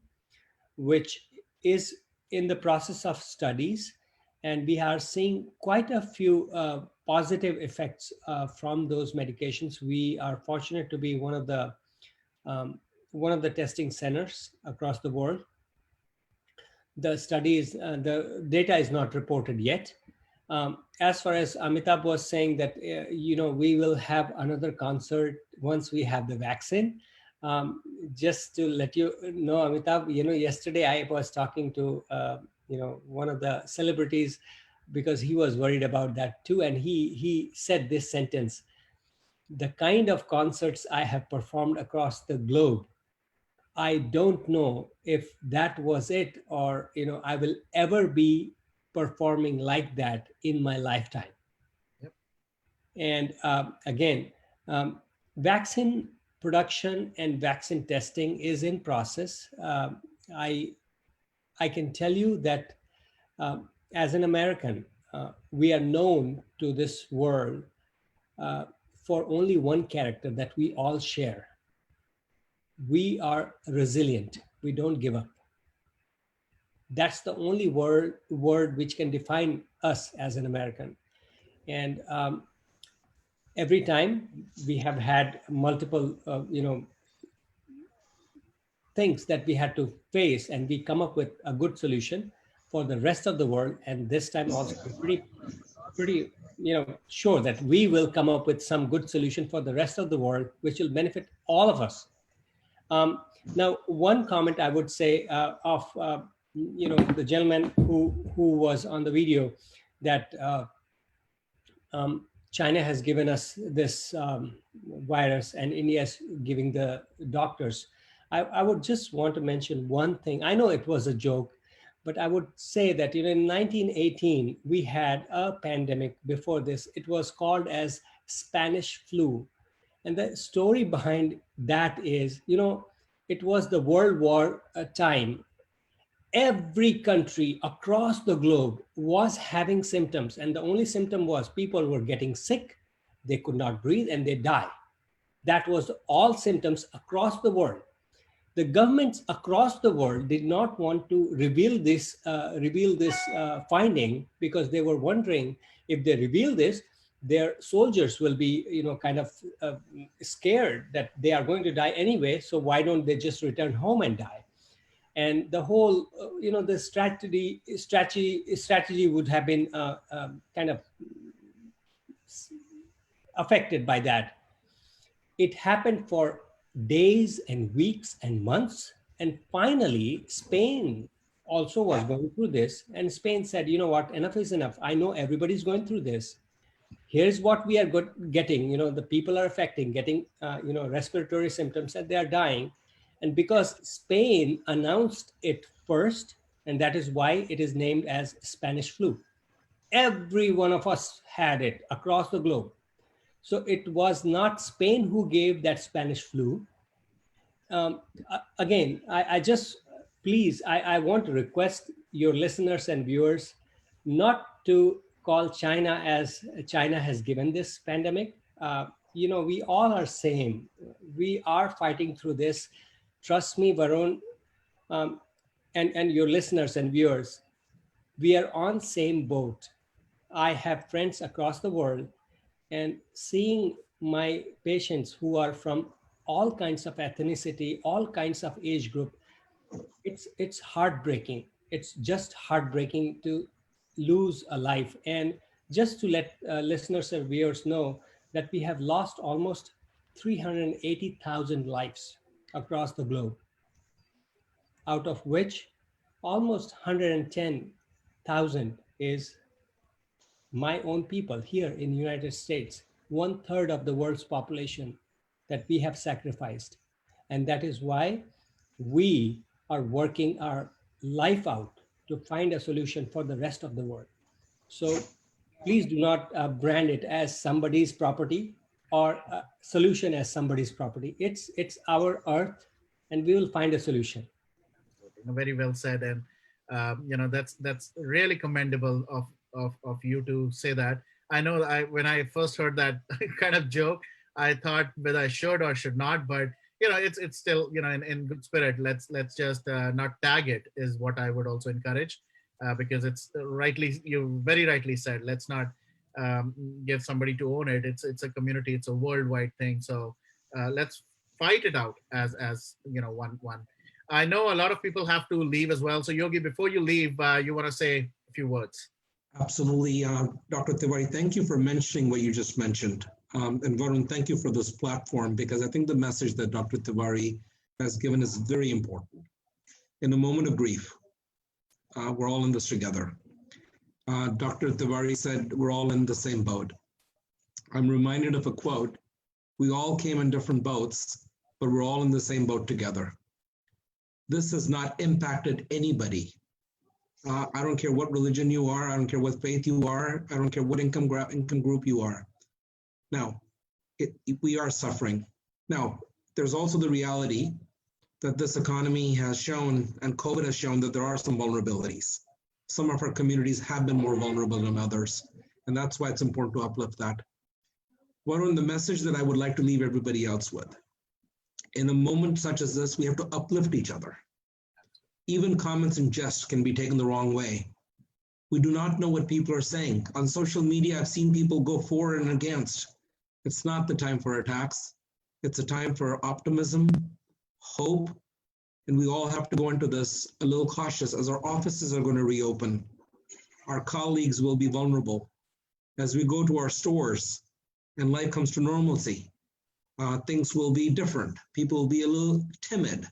which is in the process of studies, and we are seeing quite a few positive effects from those medications. We are fortunate to be one of the testing centers across the world. The studies, the data is not reported yet. As far as Amitabh was saying that, we will have another concert once we have the vaccine. Just to let you know, Amitabh, yesterday I was talking to, one of the celebrities, because he was worried about that too. And he said this sentence: the kind of concerts I have performed across the globe, I don't know if that was it, or I will ever be performing like that in my lifetime. Yep. And again, vaccine production and vaccine testing is in process. I can tell you that as an American, we are known to this world for only one character that we all share. We are resilient. We don't give up. That's the only word which can define us as an American. And every time we have had multiple, things that we had to face, and we come up with a good solution for the rest of the world. And this time also, I'm pretty sure that we will come up with some good solution for the rest of the world, which will benefit all of us. Now, one comment I would say of the gentleman who was on the video, that China has given us this virus and India is giving the doctors. I would just want to mention one thing. I know it was a joke, but I would say that in 1918, we had a pandemic before this. It was called as Spanish flu. And the story behind that is, it was the World War time. Every country across the globe was having symptoms, and the only symptom was people were getting sick, they could not breathe, and they die. That was all symptoms across the world. The governments across the world did not want to reveal this finding, because they were wondering, if they reveal this, their soldiers will be kind of scared that they are going to die anyway, so why don't they just return home and die? And the whole the strategy would have been kind of affected by that. It happened for days and weeks and months, and finally Spain also was going through this, and Spain said, you know what, enough is enough. I know everybody's going through this. Here's what we are getting. The people are getting respiratory symptoms, and they are dying. And because Spain announced it first, and that is why it is named as Spanish flu. Every one of us had it across the globe. So it was not Spain who gave that Spanish flu. Again, I want to request your listeners and viewers not to call China as China has given this pandemic. We all are same. We are fighting through this. Trust me, Varun, and your listeners and viewers, we are on same boat. I have friends across the world, and seeing my patients who are from all kinds of ethnicity, all kinds of age group, it's heartbreaking. It's just heartbreaking to lose a life. And just to let listeners and viewers know that we have lost almost 380,000 lives across the globe, out of which almost 110,000 is my own people here in the United States, 1/3 of the world's population that we have sacrificed. And that is why we are working our life out to find a solution for the rest of the world. So please do not brand it as somebody's property or a solution as somebody's property. It's our earth, and we will find a solution. Very well said, and that's really commendable of you to say that. I know when I first heard that kind of joke, I thought whether I should or should not, but it's still in good spirit. Let's just not tag it is what I would also encourage, because it's you very rightly said. Let's not give somebody to own it. It's a community. It's a worldwide thing. So let's fight it out as one. I know a lot of people have to leave as well. So Yogi, before you leave, you want to say a few words? Absolutely. Dr. Tiwari, thank you for mentioning what you just mentioned. And Varun, thank you for this platform, because I think the message that Dr. Tiwari has given is very important. In a moment of grief, we're all in this together. Dr. Tiwari said we're all in the same boat. I'm reminded of a quote: we all came in different boats, but we're all in the same boat together. This has not impacted anybody. I don't care what religion you are. I don't care what faith you are. I don't care what income group you are. Now, we are suffering. Now, there's also the reality that this economy has shown, and COVID has shown, that there are some vulnerabilities. Some of our communities have been more vulnerable than others, and that's why it's important to uplift that. Varun, the message that I would like to leave everybody else with: in a moment such as this, we have to uplift each other. Even comments and jests can be taken the wrong way. We do not know what people are saying. On social media, I've seen people go for and against. It's not the time for attacks. It's a time for optimism, hope, And we all have to go into this a little cautious as our offices are going to reopen. Our colleagues will be vulnerable. As we go to our stores and life comes to normalcy, things will be different. People will be a little timid.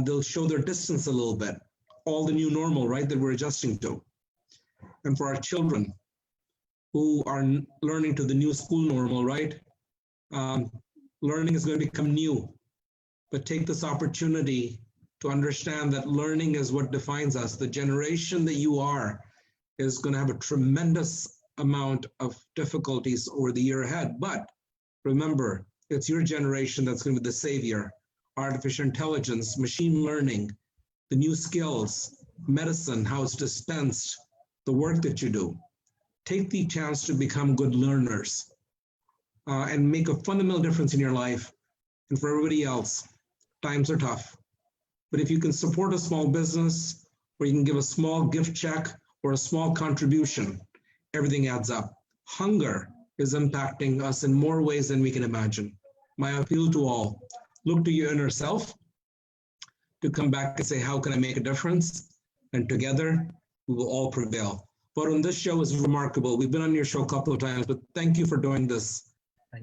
They'll show their distance a little bit. All the new normal, right, that we're adjusting to. And for our children who are learning to the new school normal, right, learning is going to become new. But take this opportunity to understand that learning is what defines us. The generation that you are is going to have a tremendous amount of difficulties over the year ahead. But remember, it's your generation that's going to be the savior. Artificial intelligence, machine learning, the new skills, medicine, how it's dispensed, the work that you do. Take the chance to become good learners and make a fundamental difference in your life. And for everybody else, times are tough. But if you can support a small business, or you can give a small gift check or a small contribution, everything adds up. Hunger is impacting us in more ways than we can imagine. My appeal to all, look to your inner self to come back and say, how can I make a difference? And together, we will all prevail. Varun, this show is remarkable. We've been on your show a couple of times, but thank you for doing this.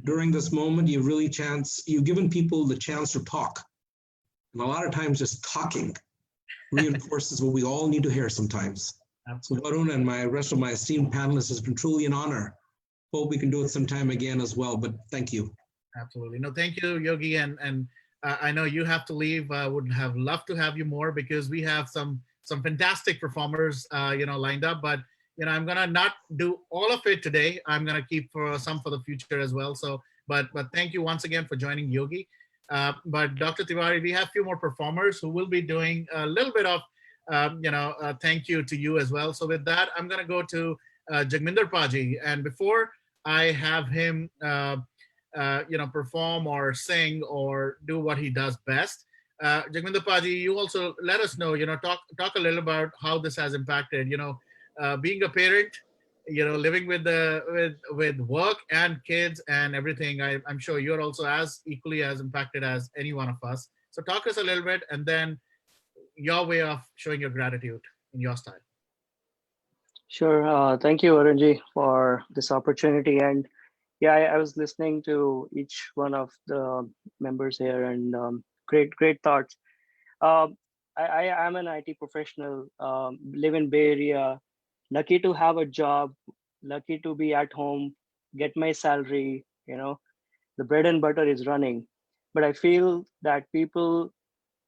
During this moment, you've given people the chance to talk. And a lot of times just talking reinforces what we all need to hear sometimes. Absolutely. So Varun and my rest of my esteemed panelists, has been truly an honor. Hope we can do it sometime again as well, but thank you. Absolutely. No, thank you, Yogi. And I know you have to leave. I would have loved to have you more because we have some fantastic performers, lined up, but I'm going to not do all of it today. I'm going to keep some for the future as well. So, but thank you once again for joining, Yogi. But Dr. Tiwari, we have a few more performers who will be doing a little bit of, thank you to you as well. So with that, I'm going to go to Jagminder Paji. And before I have him, perform or sing or do what he does best, Jagminder Paji, you also let us know, talk a little about how this has impacted, being a parent, living with work and kids and everything. I'm sure you're also as equally as impacted as any one of us. So talk us a little bit, and then your way of showing your gratitude in your style. Sure. Thank you, Varunji, for this opportunity. And yeah, I was listening to each one of the members here, and great thoughts. I am an IT professional, live in Bay Area, lucky to have a job, lucky to be at home, get my salary, the bread and butter is running. But I feel that people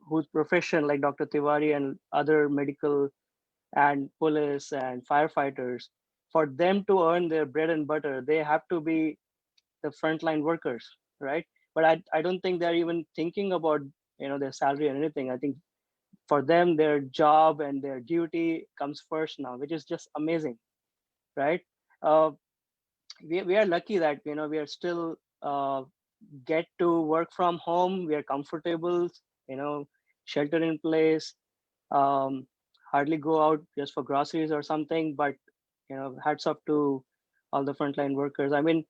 whose profession, like Dr. Tiwari and other medical and police and firefighters, for them to earn their bread and butter, they have to be the frontline workers, right? But I don't think they're even thinking about their salary or anything. I think for them, their job and their duty comes first now, which is just amazing, right? We are lucky that we are still get to work from home. We are comfortable, shelter in place, hardly go out just for groceries or something. But hats off to all the frontline workers. I mean,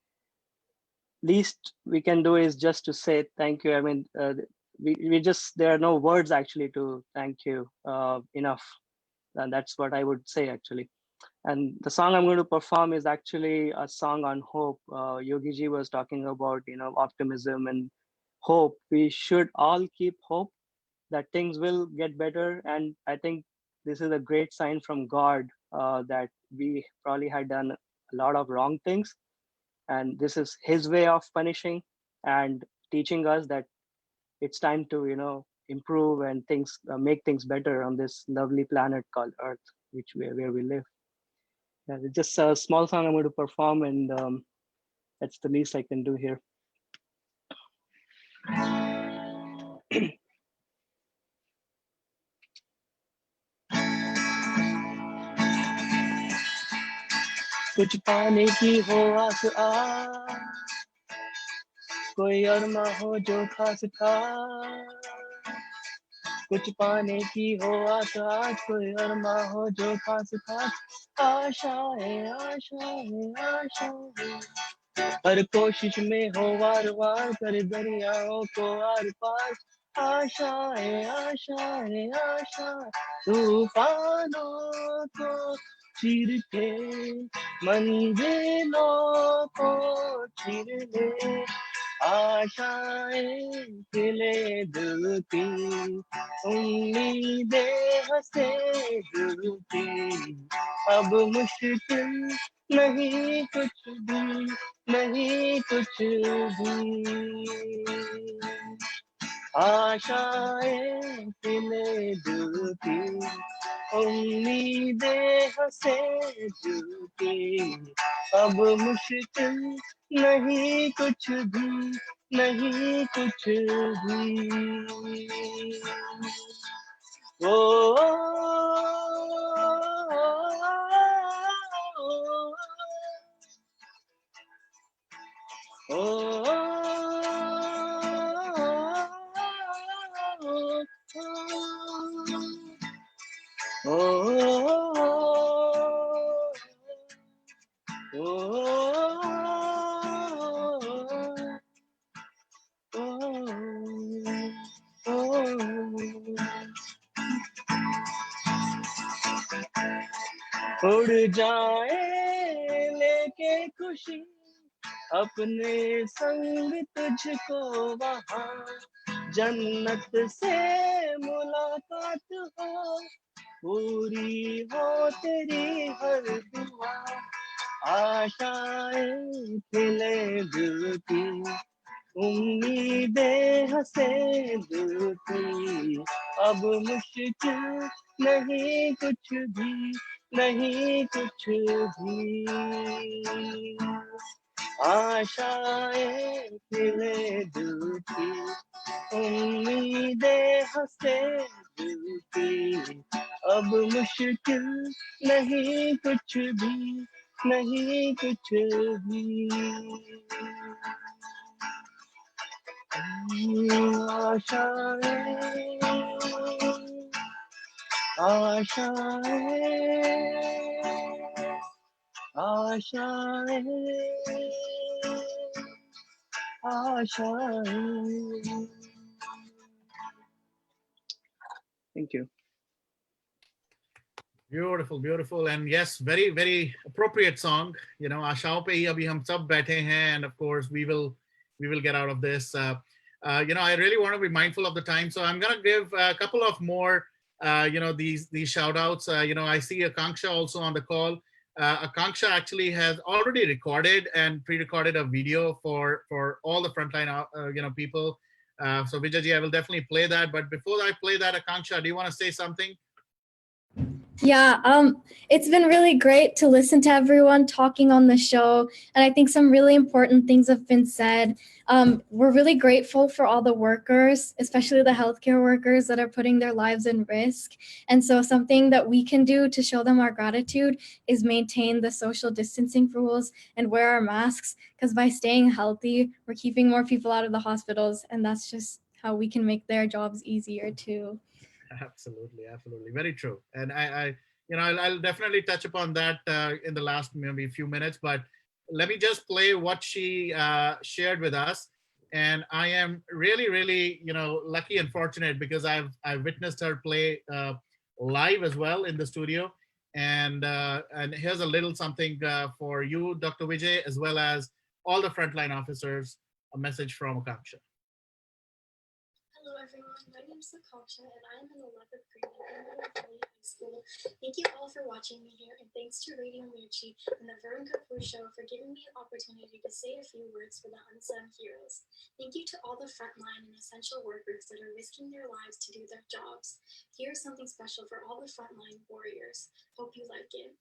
least we can do is just to say thank you. I mean, we just, there are no words actually to thank you enough, and that's what I would say actually. And the song I'm going to perform is actually a song on hope. Yogi ji was talking about optimism and hope. We should all keep hope that things will get better, and I think this is a great sign from God that we probably had done a lot of wrong things, and this is his way of punishing and teaching us that it's time to improve and things make things better on this lovely planet called Earth, where we live. Yeah, it's just a small song I'm going to perform, and that's the least I can do here. कुछ पाने की हो आस कोई अरमा हो जो खास खास, कुछ पाने की हो आस कोई अरमा हो जो खास खास, आशाएं आशाएं आशाएं हर कोशिश में हो वार वार कर दरियाओं को आर पार, आशाएं आशाएं आशा तूफानों को चीर के मंजिलों को चीर ले आशाएं खिले दिल की उम्मीदें हंसे दिल की अब मुश्किल नहीं कुछ भी नहीं कुछ भी आशाएं खिले दिल की उम्मीदें हंसे दिल की अब मुश्किल नहीं कुछ भी नहीं कुछ भी ओ, ओ, उड़ जाए लेके खुशी अपने संग तुझको वहाँ जन्नत से मुलाकात हो पूरी हो तेरी हर दुआ आशाएं खिले दिल की उम्मीदें हंसे दिल की अब मुश्किल नहीं कुछ भी नहीं कुछ भी आशाएं खिले दिल की उम्मीदें हंसे दिल की अब मुश्किल नहीं कुछ भी नहीं कुछ भी आशाएं आशाएं आशाएं आशाएं Thank you. Beautiful, beautiful, and yes, very, very appropriate song. आशाओं पे ही अभी हम सब बैठे हैं, and of course we will get out of this. I really want to be mindful of the time, so I'm gonna give a couple of more, these shout outs. I see Akanksha also on the call. Akanksha actually has already recorded and pre-recorded a video for all the frontline, people. So Vijayji, I will definitely play that. But before I play that, Akanksha, do you want to say something? Yeah, it's been really great to listen to everyone talking on the show. And I think some really important things have been said. We're really grateful for all the workers, especially the healthcare workers that are putting their lives in risk. And so something that we can do to show them our gratitude is maintain the social distancing rules and wear our masks, because by staying healthy, we're keeping more people out of the hospitals. And that's just how we can make their jobs easier too. Absolutely, absolutely, very true. And I'll definitely touch upon that in the last maybe few minutes. But let me just play what she shared with us. And I am really, really, lucky and fortunate because I've witnessed her play live as well in the studio. And here's a little something for you, Dr. Vijay, as well as all the frontline officers. A message from Akanksha. Hello everyone, my name is Lakanksha and I am in 11th grade at Emily Valley High School. Thank you all for watching me here, and thanks to Radio Mirchi and the Varun Kapur Show for giving me an opportunity to say a few words for the unsung heroes. Thank you to all the frontline and essential workers that are risking their lives to do their jobs. Here's something special for all the frontline warriors. Hope you like it.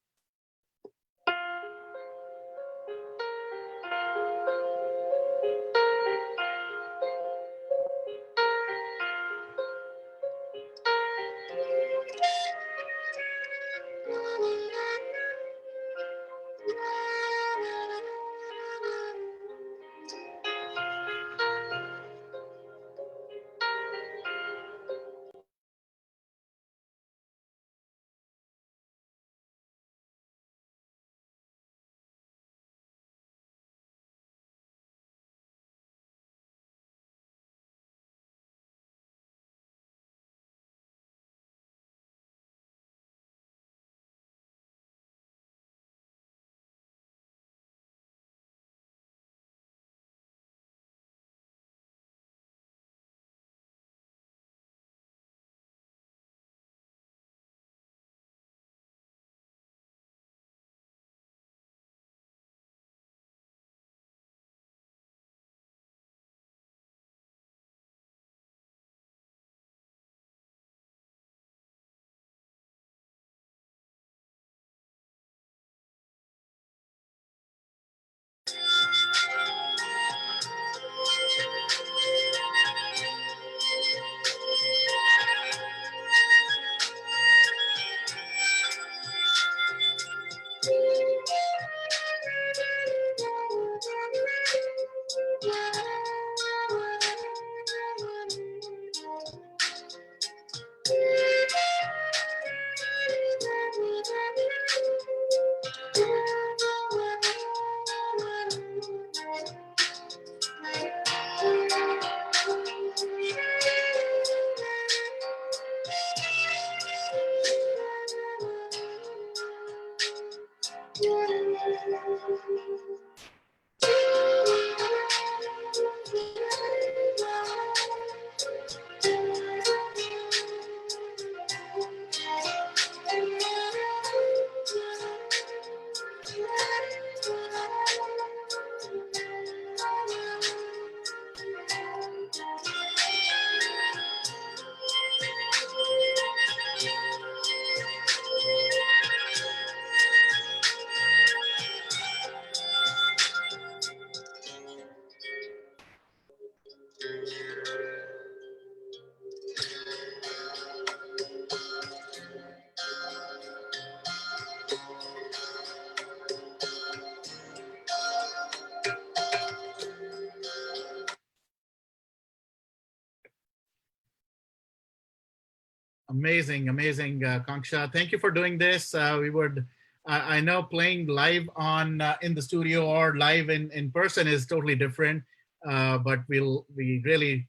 Amazing, amazing, Kanksha. Thank you for doing this. We would, I know playing live on in the studio or live in person is totally different. But we really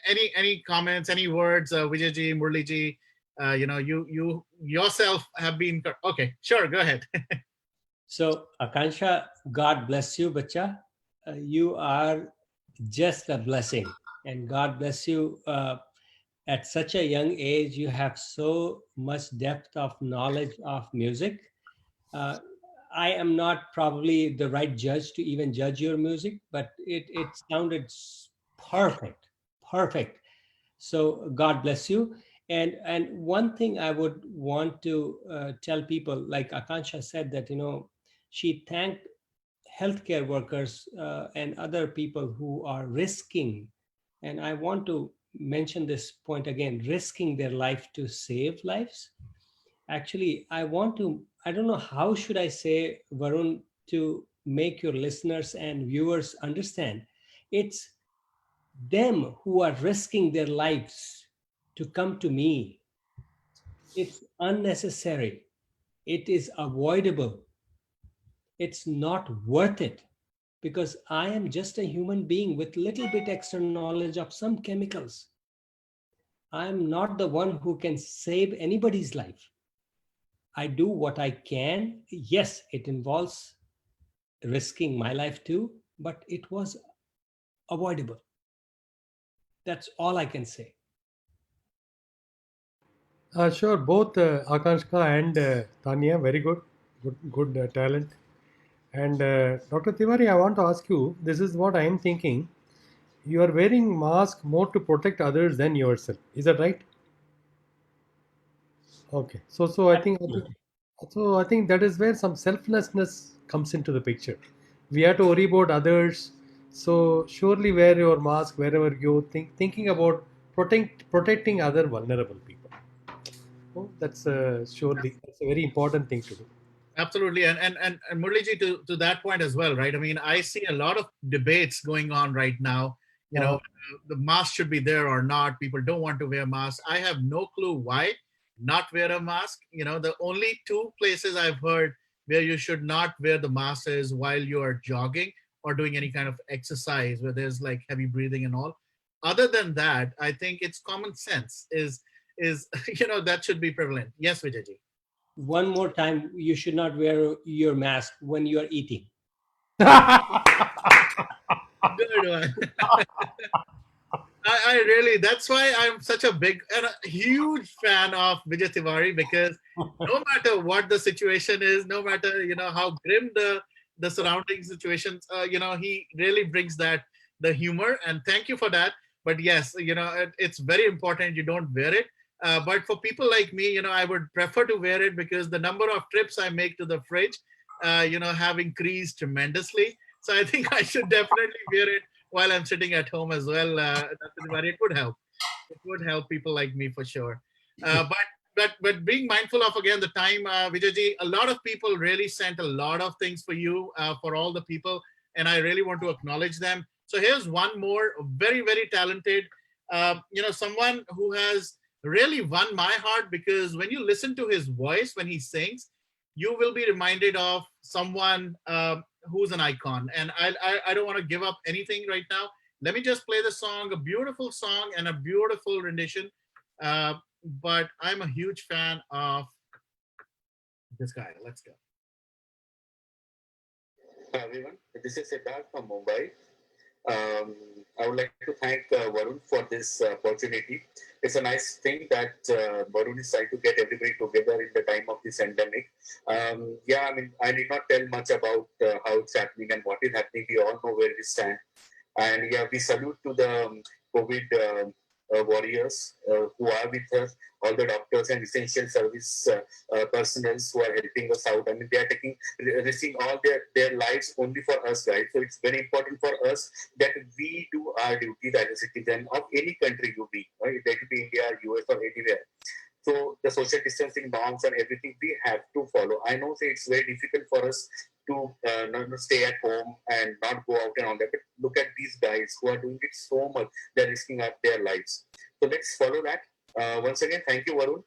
any comments, any words, Vijayji, Murliji, you yourself have been okay. Sure, go ahead. So, Akansha, God bless you, bacha. You are just a blessing, and God bless you. At such a young age, you have so much depth of knowledge of music. Uh, I am not probably the right judge to even judge your music, but it sounded perfect, perfect. So God bless you. And one thing I would want to tell people, like Akansha said, that she thanked healthcare workers and other people who are risking, and I want to mention this point again, risking their life to save lives. Actually, I don't know how should I say, Varun, to make your listeners and viewers understand. It's them who are risking their lives to come to me. It's unnecessary. It is avoidable. It's not worth it, because I am just a human being with little bit extra knowledge of some chemicals. I'm not the one who can save anybody's life. I do what I can. Yes, it involves risking my life too, but it was avoidable. That's all I can say. Sure, both Akanshka and Tanya, very good, good talent. And Dr. Tiwari, I want to ask you, this is what I am thinking. You are wearing mask more to protect others than yourself. Is that right? Okay. Absolutely. So I think that is where some selflessness comes into the picture. We have to worry about others. So surely wear your mask wherever you thinking about protecting other vulnerable people. Oh, that's surely that's a very important thing to do. Absolutely, and Murliji, to that point as well, right? I mean, I see a lot of debates going on right now. The mask should be there or not. People don't want to wear masks. I have no clue why not wear a mask. The only two places I've heard where you should not wear the mask is while you are jogging or doing any kind of exercise where there's like heavy breathing and all. Other than that, I think it's common sense is that should be prevalent. Yes, Vijayji. One more time, you should not wear your mask when you are eating. Good one. I really, that's why I'm such a big and a huge fan of Vijay Tiwari, because no matter what the situation is, no matter, how grim the surrounding situations, he really brings the humor, and thank you for that. But yes, it's very important you don't wear it. But for people like me, I would prefer to wear it because the number of trips I make to the fridge, have increased tremendously. So I think I should definitely wear it while I'm sitting at home as well. Dr. Tiwari, it would help. It would help people like me for sure. But being mindful of again the time, Vijayji, a lot of people really sent a lot of things for you, for all the people, and I really want to acknowledge them. So here's one more very very talented, someone who has really won my heart, because when you listen to his voice when he sings, you will be reminded of someone who's an icon. And I don't want to give up anything right now. Let me just play the song, a beautiful song and a beautiful rendition. But I'm a huge fan of this guy. Let's go. Hi everyone, this is Siddharth from Mumbai. I would like to thank Varun for this opportunity. It's a nice thing that Varun is trying to get everybody together in the time of this endemic. Yeah, I mean, I need not tell much about how it's happening and what is happening. We all know where we stand. And yeah, we salute to the COVID warriors who are with us, all the doctors and essential service personnel who are helping us out. I mean, they are risking all their lives only for us, right? So it's very important for us that we do our duty as a citizen of any country you be, right? That could be India, US, or anywhere. So the social distancing norms and everything we have to follow. I know say it's very difficult for us to not stay at home and not go out and all that. But look at these guys who are doing it so much. They're risking up their lives. So let's follow that. Once again, thank you, Varun.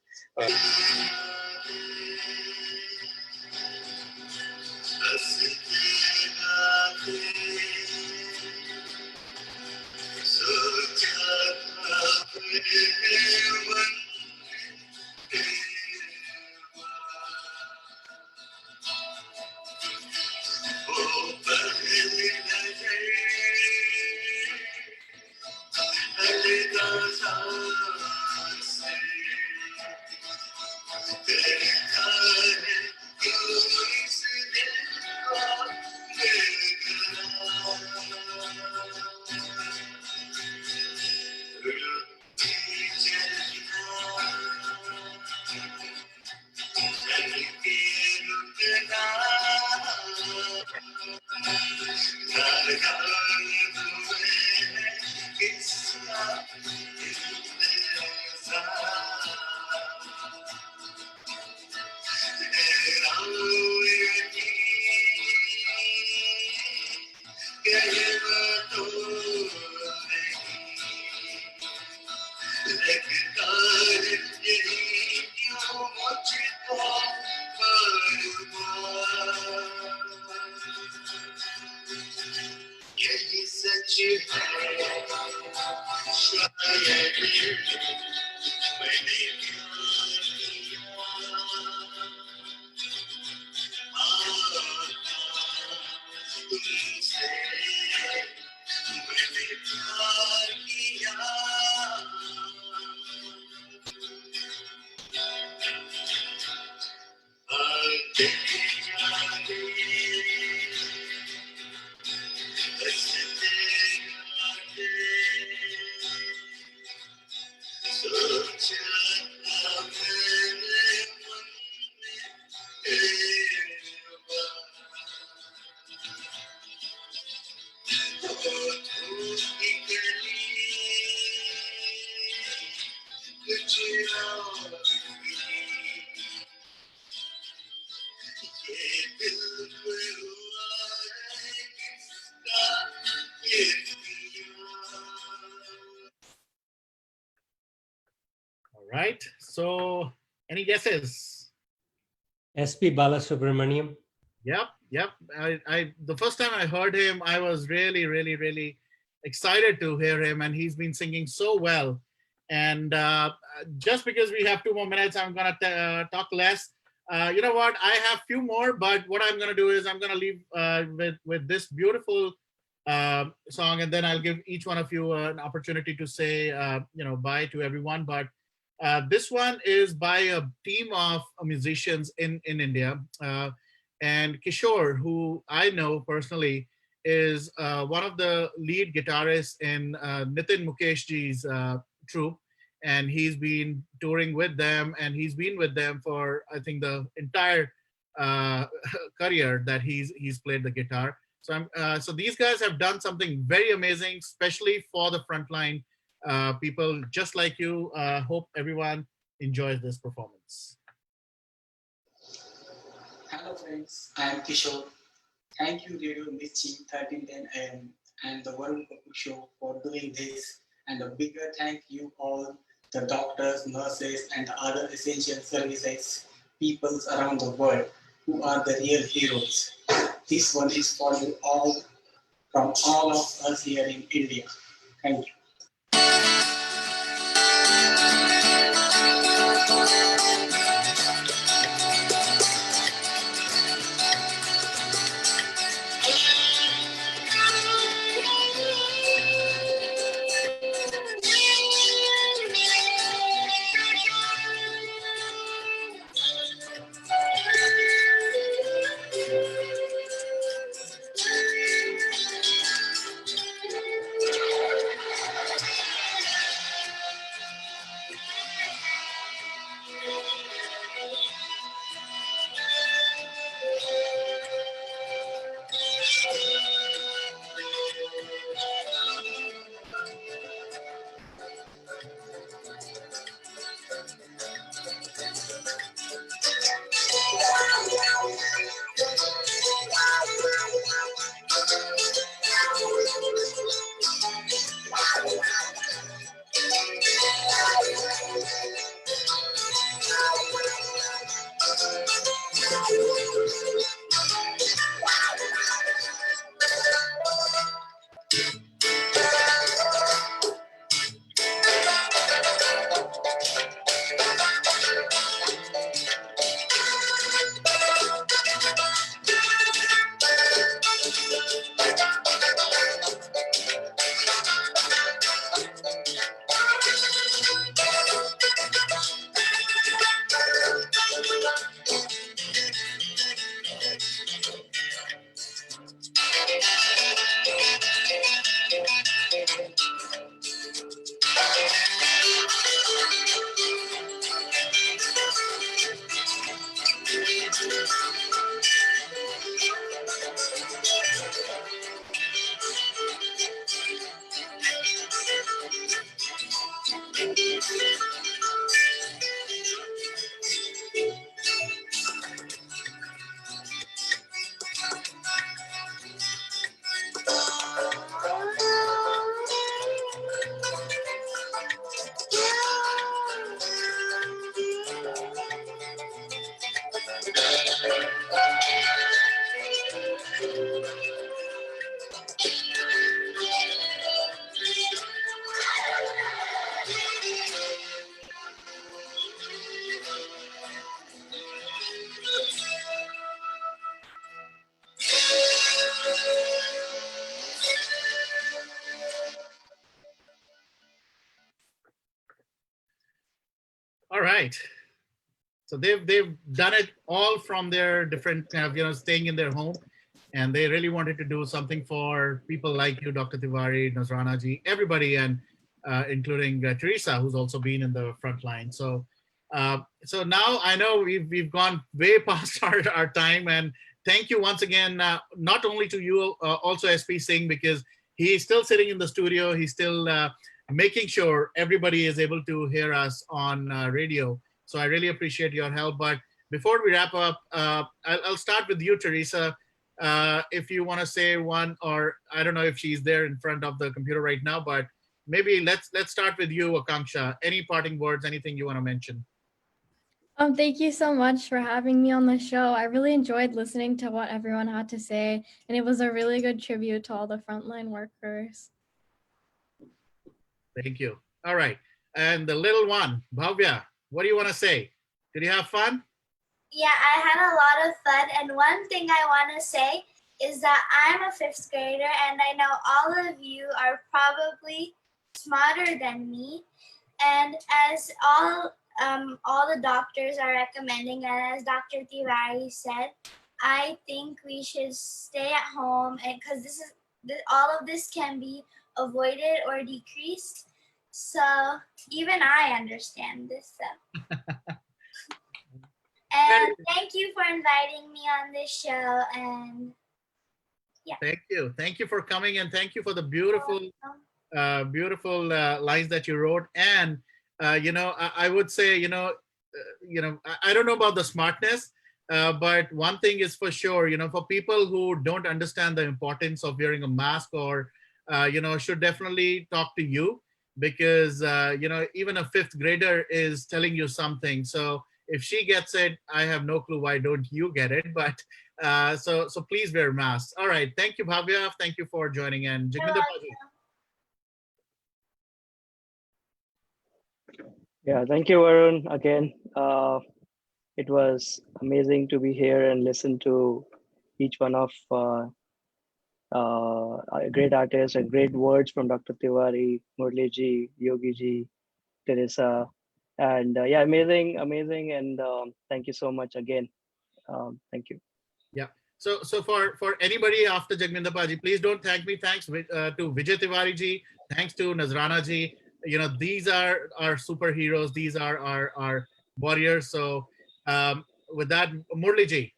All right. So, any guesses? SP Balasubramaniam. Yep. The first time I heard him, I was really excited to hear him, and he's been singing so well. And just because we have 2 more minutes, I'm gonna talk less. You know what? I have few more, but what I'm gonna do is I'm gonna leave with this beautiful song, and then I'll give each one of you an opportunity to say bye to everyone. But this one is by a team of musicians in India. And Kishore, who I know personally, is one of the lead guitarists in Nitin Mukeshji's troupe, and he's been touring with them, and he's been with them for I think the entire uh, career that he's played the guitar. So these guys have done something very amazing, especially for the frontline people just like you. Hope everyone enjoys this performance. Hello friends, I am Kishore. Thank you Radio Mirchi 1310 AM and the Varun Kapur Show for doing this. And a bigger thank you all the doctors, nurses and the other essential services peoples around the world who are the real heroes. This one is for you all from all of us here in India. Thank you. All right. So they've done it all from their different kind of, staying in their home, and they really wanted to do something for people like you, Dr. Tiwari, Nazrana ji, everybody, and including Teresa, who's also been in the front line. So now I know we've gone way past our time, and thank you once again, not only to you, also SP Singh, because he's still sitting in the studio. He's still making sure everybody is able to hear us on radio. So I really appreciate your help. But before we wrap up, I'll start with you, Teresa. If you want to say one, or I don't know if she's there in front of the computer right now, but maybe let's start with you, Akanksha. Any parting words, anything you want to mention? Thank you so much for having me on the show. I really enjoyed listening to what everyone had to say, and it was a really good tribute to all the frontline workers. Thank you. All right. And the little one, Bhavya, what do you want to say? Did you have fun? Yeah, I had a lot of fun. And one thing I want to say is that I'm a fifth grader, and I know all of you are probably smarter than me. And as all the doctors are recommending, and as Dr. Tiwari said, I think we should stay at home, and because all of this can be avoided or decreased. So even I understand this. So. And thank you for inviting me on this show. And yeah. Thank you for coming, and thank you for the beautiful lines that you wrote. And I would say, I don't know about the smartness, but one thing is for sure, for people who don't understand the importance of wearing a mask, or should definitely talk to you, because even a fifth grader is telling you something. So if she gets it, I have no clue why don't you get it. But so please wear masks. All right, thank you, Bhavya. Thank you for joining. And Jigminder Paji. Yeah, thank you, Varun. Again, it was amazing to be here and listen to each one of great artists and great words from Dr. Tiwari, Murli ji, Yogi ji, Teresa, and yeah, amazing, and thank you so much again. Thank you. Yeah. So for anybody after Jagminder Paji, please don't thank me. Thanks to Vijay Tiwari ji. Thanks to Nazrana ji. These are our superheroes. These are our warriors. So with that, Murli ji.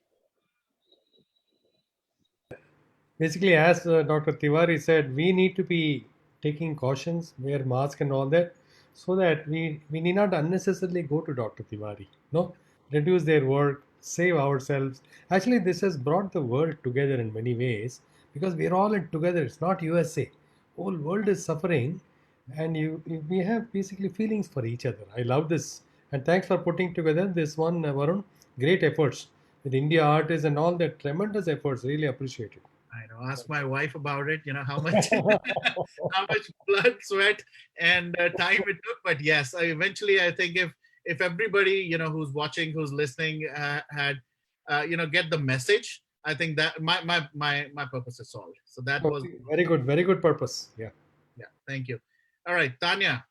Basically, as Dr. Tiwari said, we need to be taking cautions, wear mask and all that, so that we need not unnecessarily go to Dr. Tiwari. No, reduce their work, save ourselves. Actually, this has brought the world together in many ways, because we're all in together. It's not USA. Whole world is suffering, and we have basically feelings for each other. I love this, and thanks for putting together this one, Varun. Great efforts with India artists and all that tremendous efforts. Really appreciate it. I know. Ask my wife about it. How much how much blood, sweat, and time it took. But yes, eventually, I think if everybody who's watching, who's listening, had get the message, I think that my purpose is solved. So that was very good purpose. Yeah. Yeah. Thank you. All right, Tanya.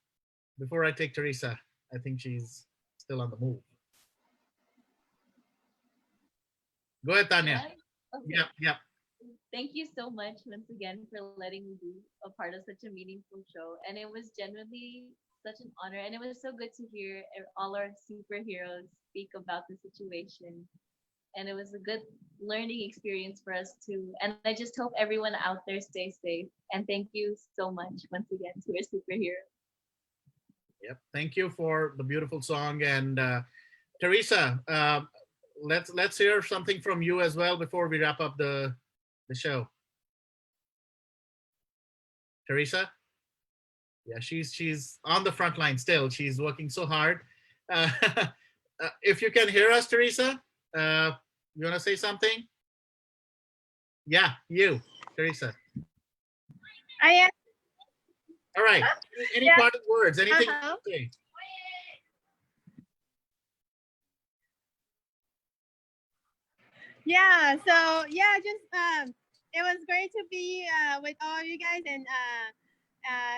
Before I take Teresa, I think she's still on the move. Go ahead, Tanya. Okay. Yeah. Thank you so much once again for letting me be a part of such a meaningful show. And it was genuinely such an honor. And it was so good to hear all our superheroes speak about the situation. And it was a good learning experience for us too. And I just hope everyone out there stays safe. And thank you so much once again to our superheroes. Yep. Thank you for the beautiful song. And Teresa, let's hear something from you as well before we wrap up the show. Teresa? Yeah, she's on the front line still. She's working so hard. If you can hear us, Teresa, you want to say something? Yeah, you, Teresa. I am. All right. Any parting words? Anything? Okay. Yeah. So yeah, just it was great to be with all you guys, and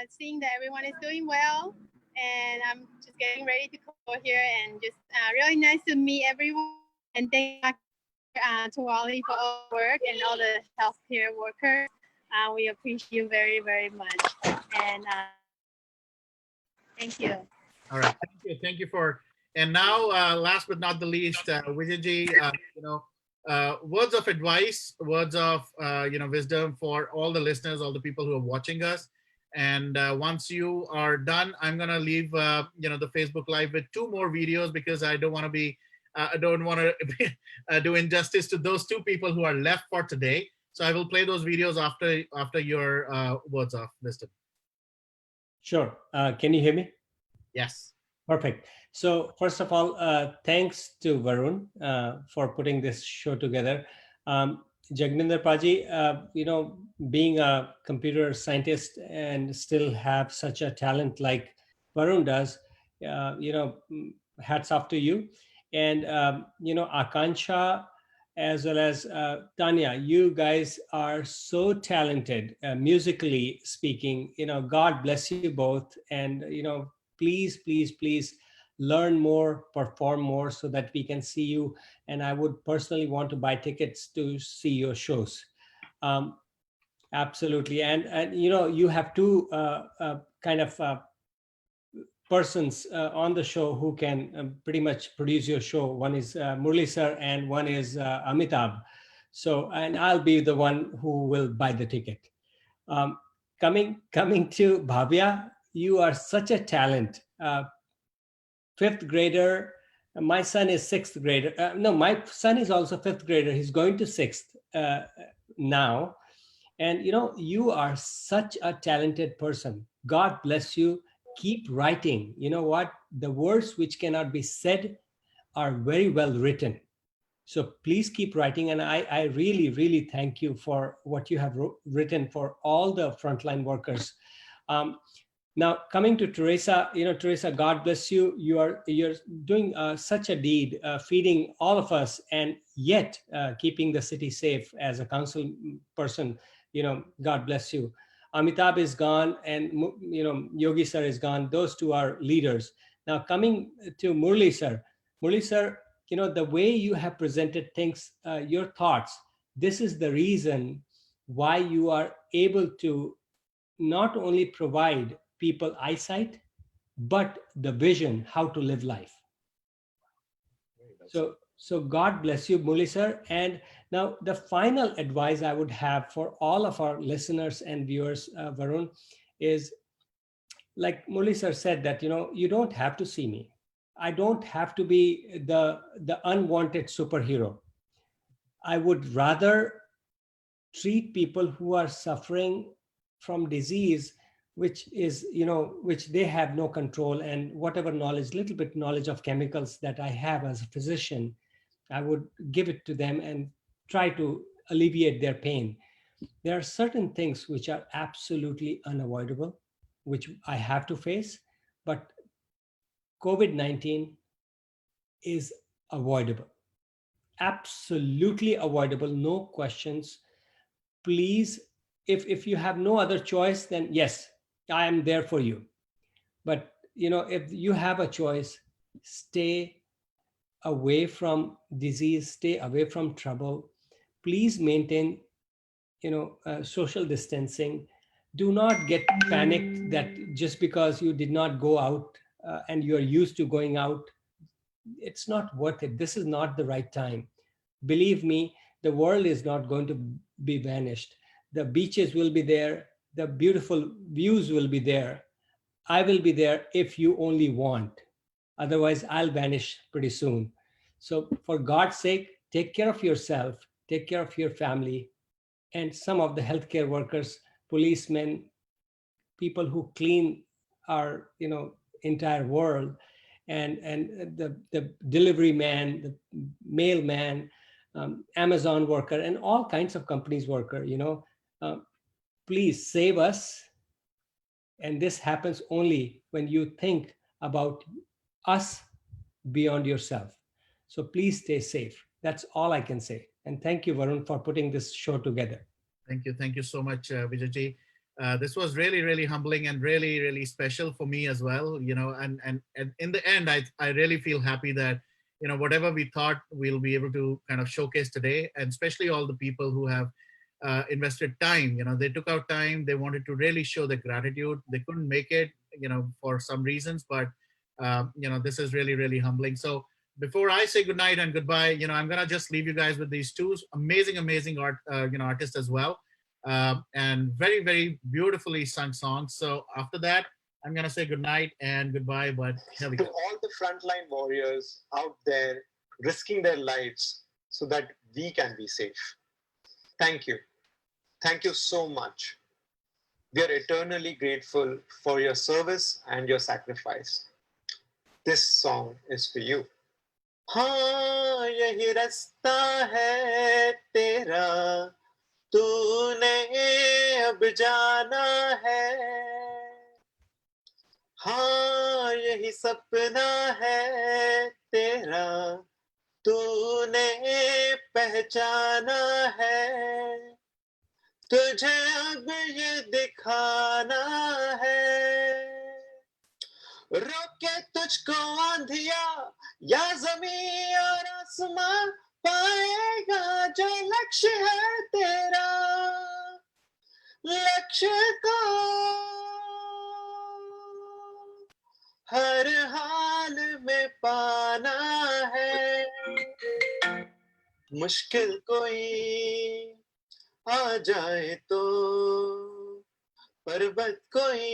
seeing that everyone is doing well. and I'm just getting ready to close here. And just really nice to meet everyone. And thank you, Dr. Tawali, for all the work and all the healthcare workers. We appreciate you very, very much. And thank you. All right, thank you for. And now, last but not the least, Vijayji, words of advice, words of wisdom for all the listeners, all the people who are watching us. And once you are done, I'm gonna leave the Facebook Live with two more videos because I don't want to be, I don't want to do injustice to those two people who are left for today. So I will play those videos after your words of wisdom. Sure. Can you hear me? Yes. Perfect. So first of all, thanks to Varun for putting this show together. Jagminder Paji, being a computer scientist and still have such a talent like Varun does, hats off to you. And, Akansha as well as Tanya, you guys are so talented, musically speaking. God bless you both. And, please, please, please learn more, perform more so that we can see you. And I would personally want to buy tickets to see your shows. Absolutely. And you have two kind of persons on the show who can pretty much produce your show. One is Murli sir and one is Amitabh. So, and I'll be the one who will buy the ticket. Um, coming to Bhavya, you are such a talent. Fifth grader. My son is sixth grader. No, my son is also fifth grader. He's going to sixth now. And you are such a talented person. God bless you. Keep writing. You know what? The words which cannot be said are very well written. So please keep writing. And I really, really thank you for what you have written for all the frontline workers. Now, coming to Teresa, Teresa, God bless you. You're doing such a deed, feeding all of us, and yet keeping the city safe as a council person. God bless you. Amitabh is gone, and Yogi sir is gone. Those two are leaders. Now, coming to Murli sir, the way you have presented things, your thoughts. This is the reason why you are able to not only provide people eyesight, but the vision how to live life. So God bless you, Muli sir. And now the final advice I would have for all of our listeners and viewers, Varun, is like Muli sir said that, you don't have to see me. I don't have to be the unwanted superhero. I would rather treat people who are suffering from disease which is which they have no control, and whatever knowledge, little bit knowledge of chemicals that I have as a physician, I would give it to them and try to alleviate their pain. There are certain things which are absolutely unavoidable, which I have to face, but COVID-19 is avoidable, absolutely avoidable, no questions. Please, if you have no other choice, then yes, I am there for you. But if you have a choice, stay away from disease, stay away from trouble. Please maintain social distancing. Do not get panicked that just because you did not go out and you are used to going out, it's not worth it. This is not the right time. Believe me, the world is not going to be vanished. The beaches will be there. The beautiful views will be there. I will be there if you only want. Otherwise, I'll vanish pretty soon. So for God's sake, take care of yourself, take care of your family, and some of the healthcare workers, policemen, people who clean our entire world, and the delivery man, the mailman, Amazon worker, and all kinds of companies worker, please save us. And this happens only when you think about us beyond yourself. So please stay safe. That's all I can say. And thank you, Varun, for putting this show together. Thank you so much, Vijayji. This was really, really humbling and really, really special for me as well. And in the end, I really feel happy that whatever we thought we'll be able to kind of showcase today, and especially all the people who have invested time. They took out time. They wanted to really show their gratitude. They couldn't make it, for some reasons, but this is really, really humbling. So before I say goodnight and goodbye, I'm gonna just leave you guys with these two amazing, amazing artists as well, and very, very beautifully sung songs. So after that, I'm gonna say goodnight and goodbye. But here we To go. all the frontline warriors out there risking their lives so that we can be safe. Thank you. Thank you so much. We are eternally grateful for your service and your sacrifice. This song is for you. हाँ यही रास्ता है तेरा, तूने अब जाना है. हाँ यही सपना है तेरा, तूने पहचाना है. तुझे अब ये दिखाना है. रोके तुझको आंधिया या जमीन और आसमां, पाएगा जो लक्ष्य है तेरा. लक्ष्य को हर हाल में पाना है. मुश्किल कोई आ जाए तो, पर्वत कोई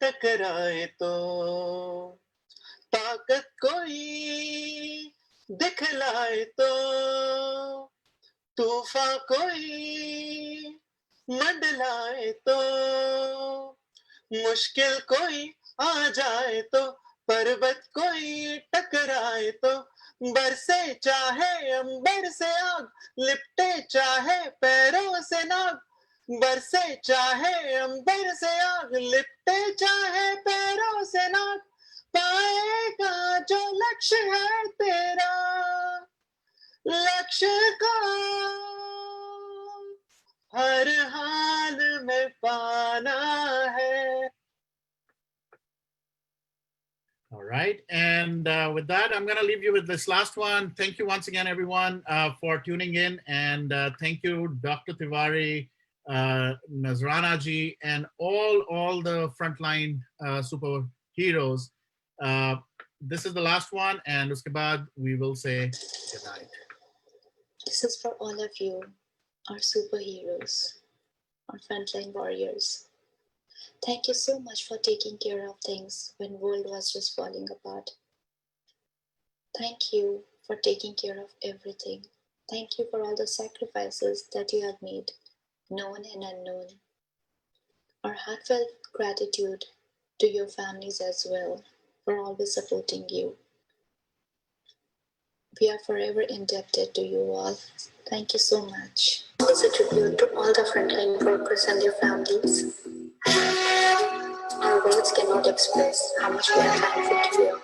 टकराए तो, ताकत कोई दिखलाए तो, तूफान कोई मंडलाए तो, मुश्किल कोई आ जाए तो, पर्वत कोई टकराए तो, बरसे चाहे अंबर से आग, लिपटे चाहे पैरों से नाग. बरसे चाहे अंबर से आग, लिपटे चाहे पैरों से नाग, पाएगा जो लक्ष्य है तेरा. लक्ष्य को हर हाल में पाना है. All right. And with that, I'm going to leave you with this last one. Thank you once again, everyone, for tuning in. And thank you, Dr. Tiwari, Nazrana ji, and all the frontline superheroes. This is the last one. And uske baad, we will say good night. This is for all of you, our superheroes, our frontline warriors. Thank you so much for taking care of things when world was just falling apart. Thank you for taking care of everything. Thank you for all the sacrifices that you have made, known and unknown. Our heartfelt gratitude to your families as well for always supporting you. We are forever indebted to you all. Thank you so much. It's a tribute to all the frontline workers and their families. Our words cannot express how much we are thankful to you.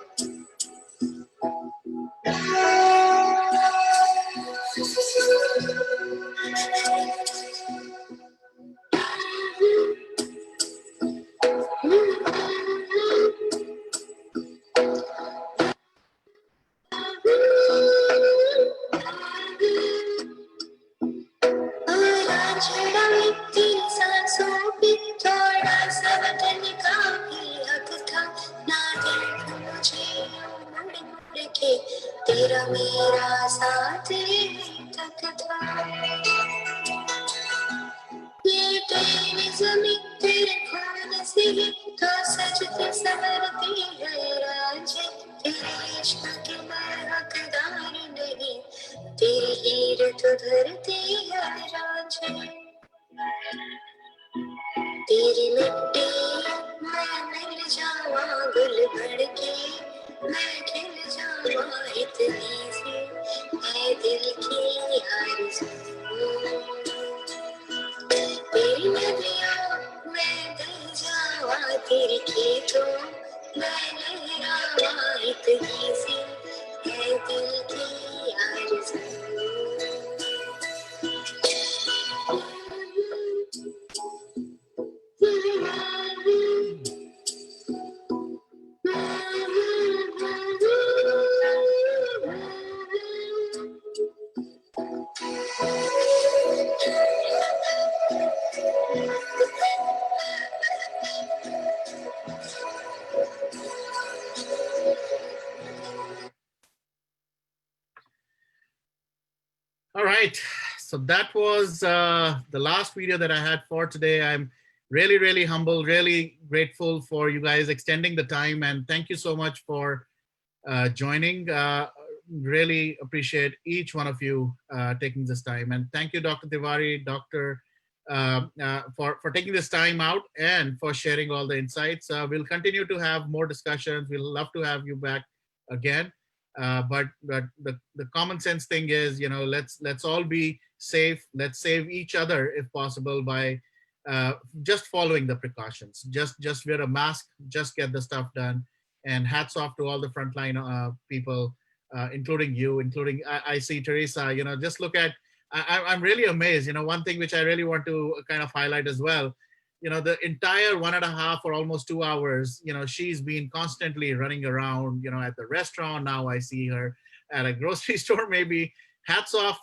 तेरा मेरा साथ तक था, ये तेरी ज़मीं तेरे खून से ही तो सजती संवरती है रांझे. तेरे इश्क के मैं हकदार नहीं, तेरी हीर तो धरती है रांझे. तेरी मिट्टी मैं मिल जावा, गुल भड़ के मैं खिल जावा, इतनी सी मैं दिल की आरज़ू. तेरी नदियाँ मैं बह जावा, तेरी खेतों मैं लहरावा, इतनी सी है दिल की आरज़ू. right. So that was the last video that I had for today. I'm really, really humble, really grateful for you guys extending the time. And thank you so much for joining. Really appreciate each one of you taking this time. And thank you, Dr. Tiwari, Dr. For taking this time out and for sharing all the insights. We'll continue to have more discussions. We'll love to have you back again. But the common sense thing is, let's all be safe. Let's save each other if possible by just following the precautions. Just wear a mask. Just get the stuff done. And hats off to all the frontline people, including you, including I see Teresa. Just look at. I'm really amazed. One thing which I really want to kind of highlight as well. The entire 1.5 or almost 2 hours, she's been constantly running around, at the restaurant. Now I see her at a grocery store, maybe. Hats off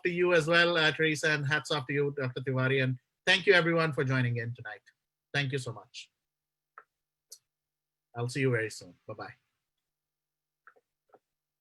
to you as well, Teresa, and hats off to you, Dr. Tiwari. And thank you everyone for joining in tonight. Thank you so much. I'll see you very soon. Bye-bye.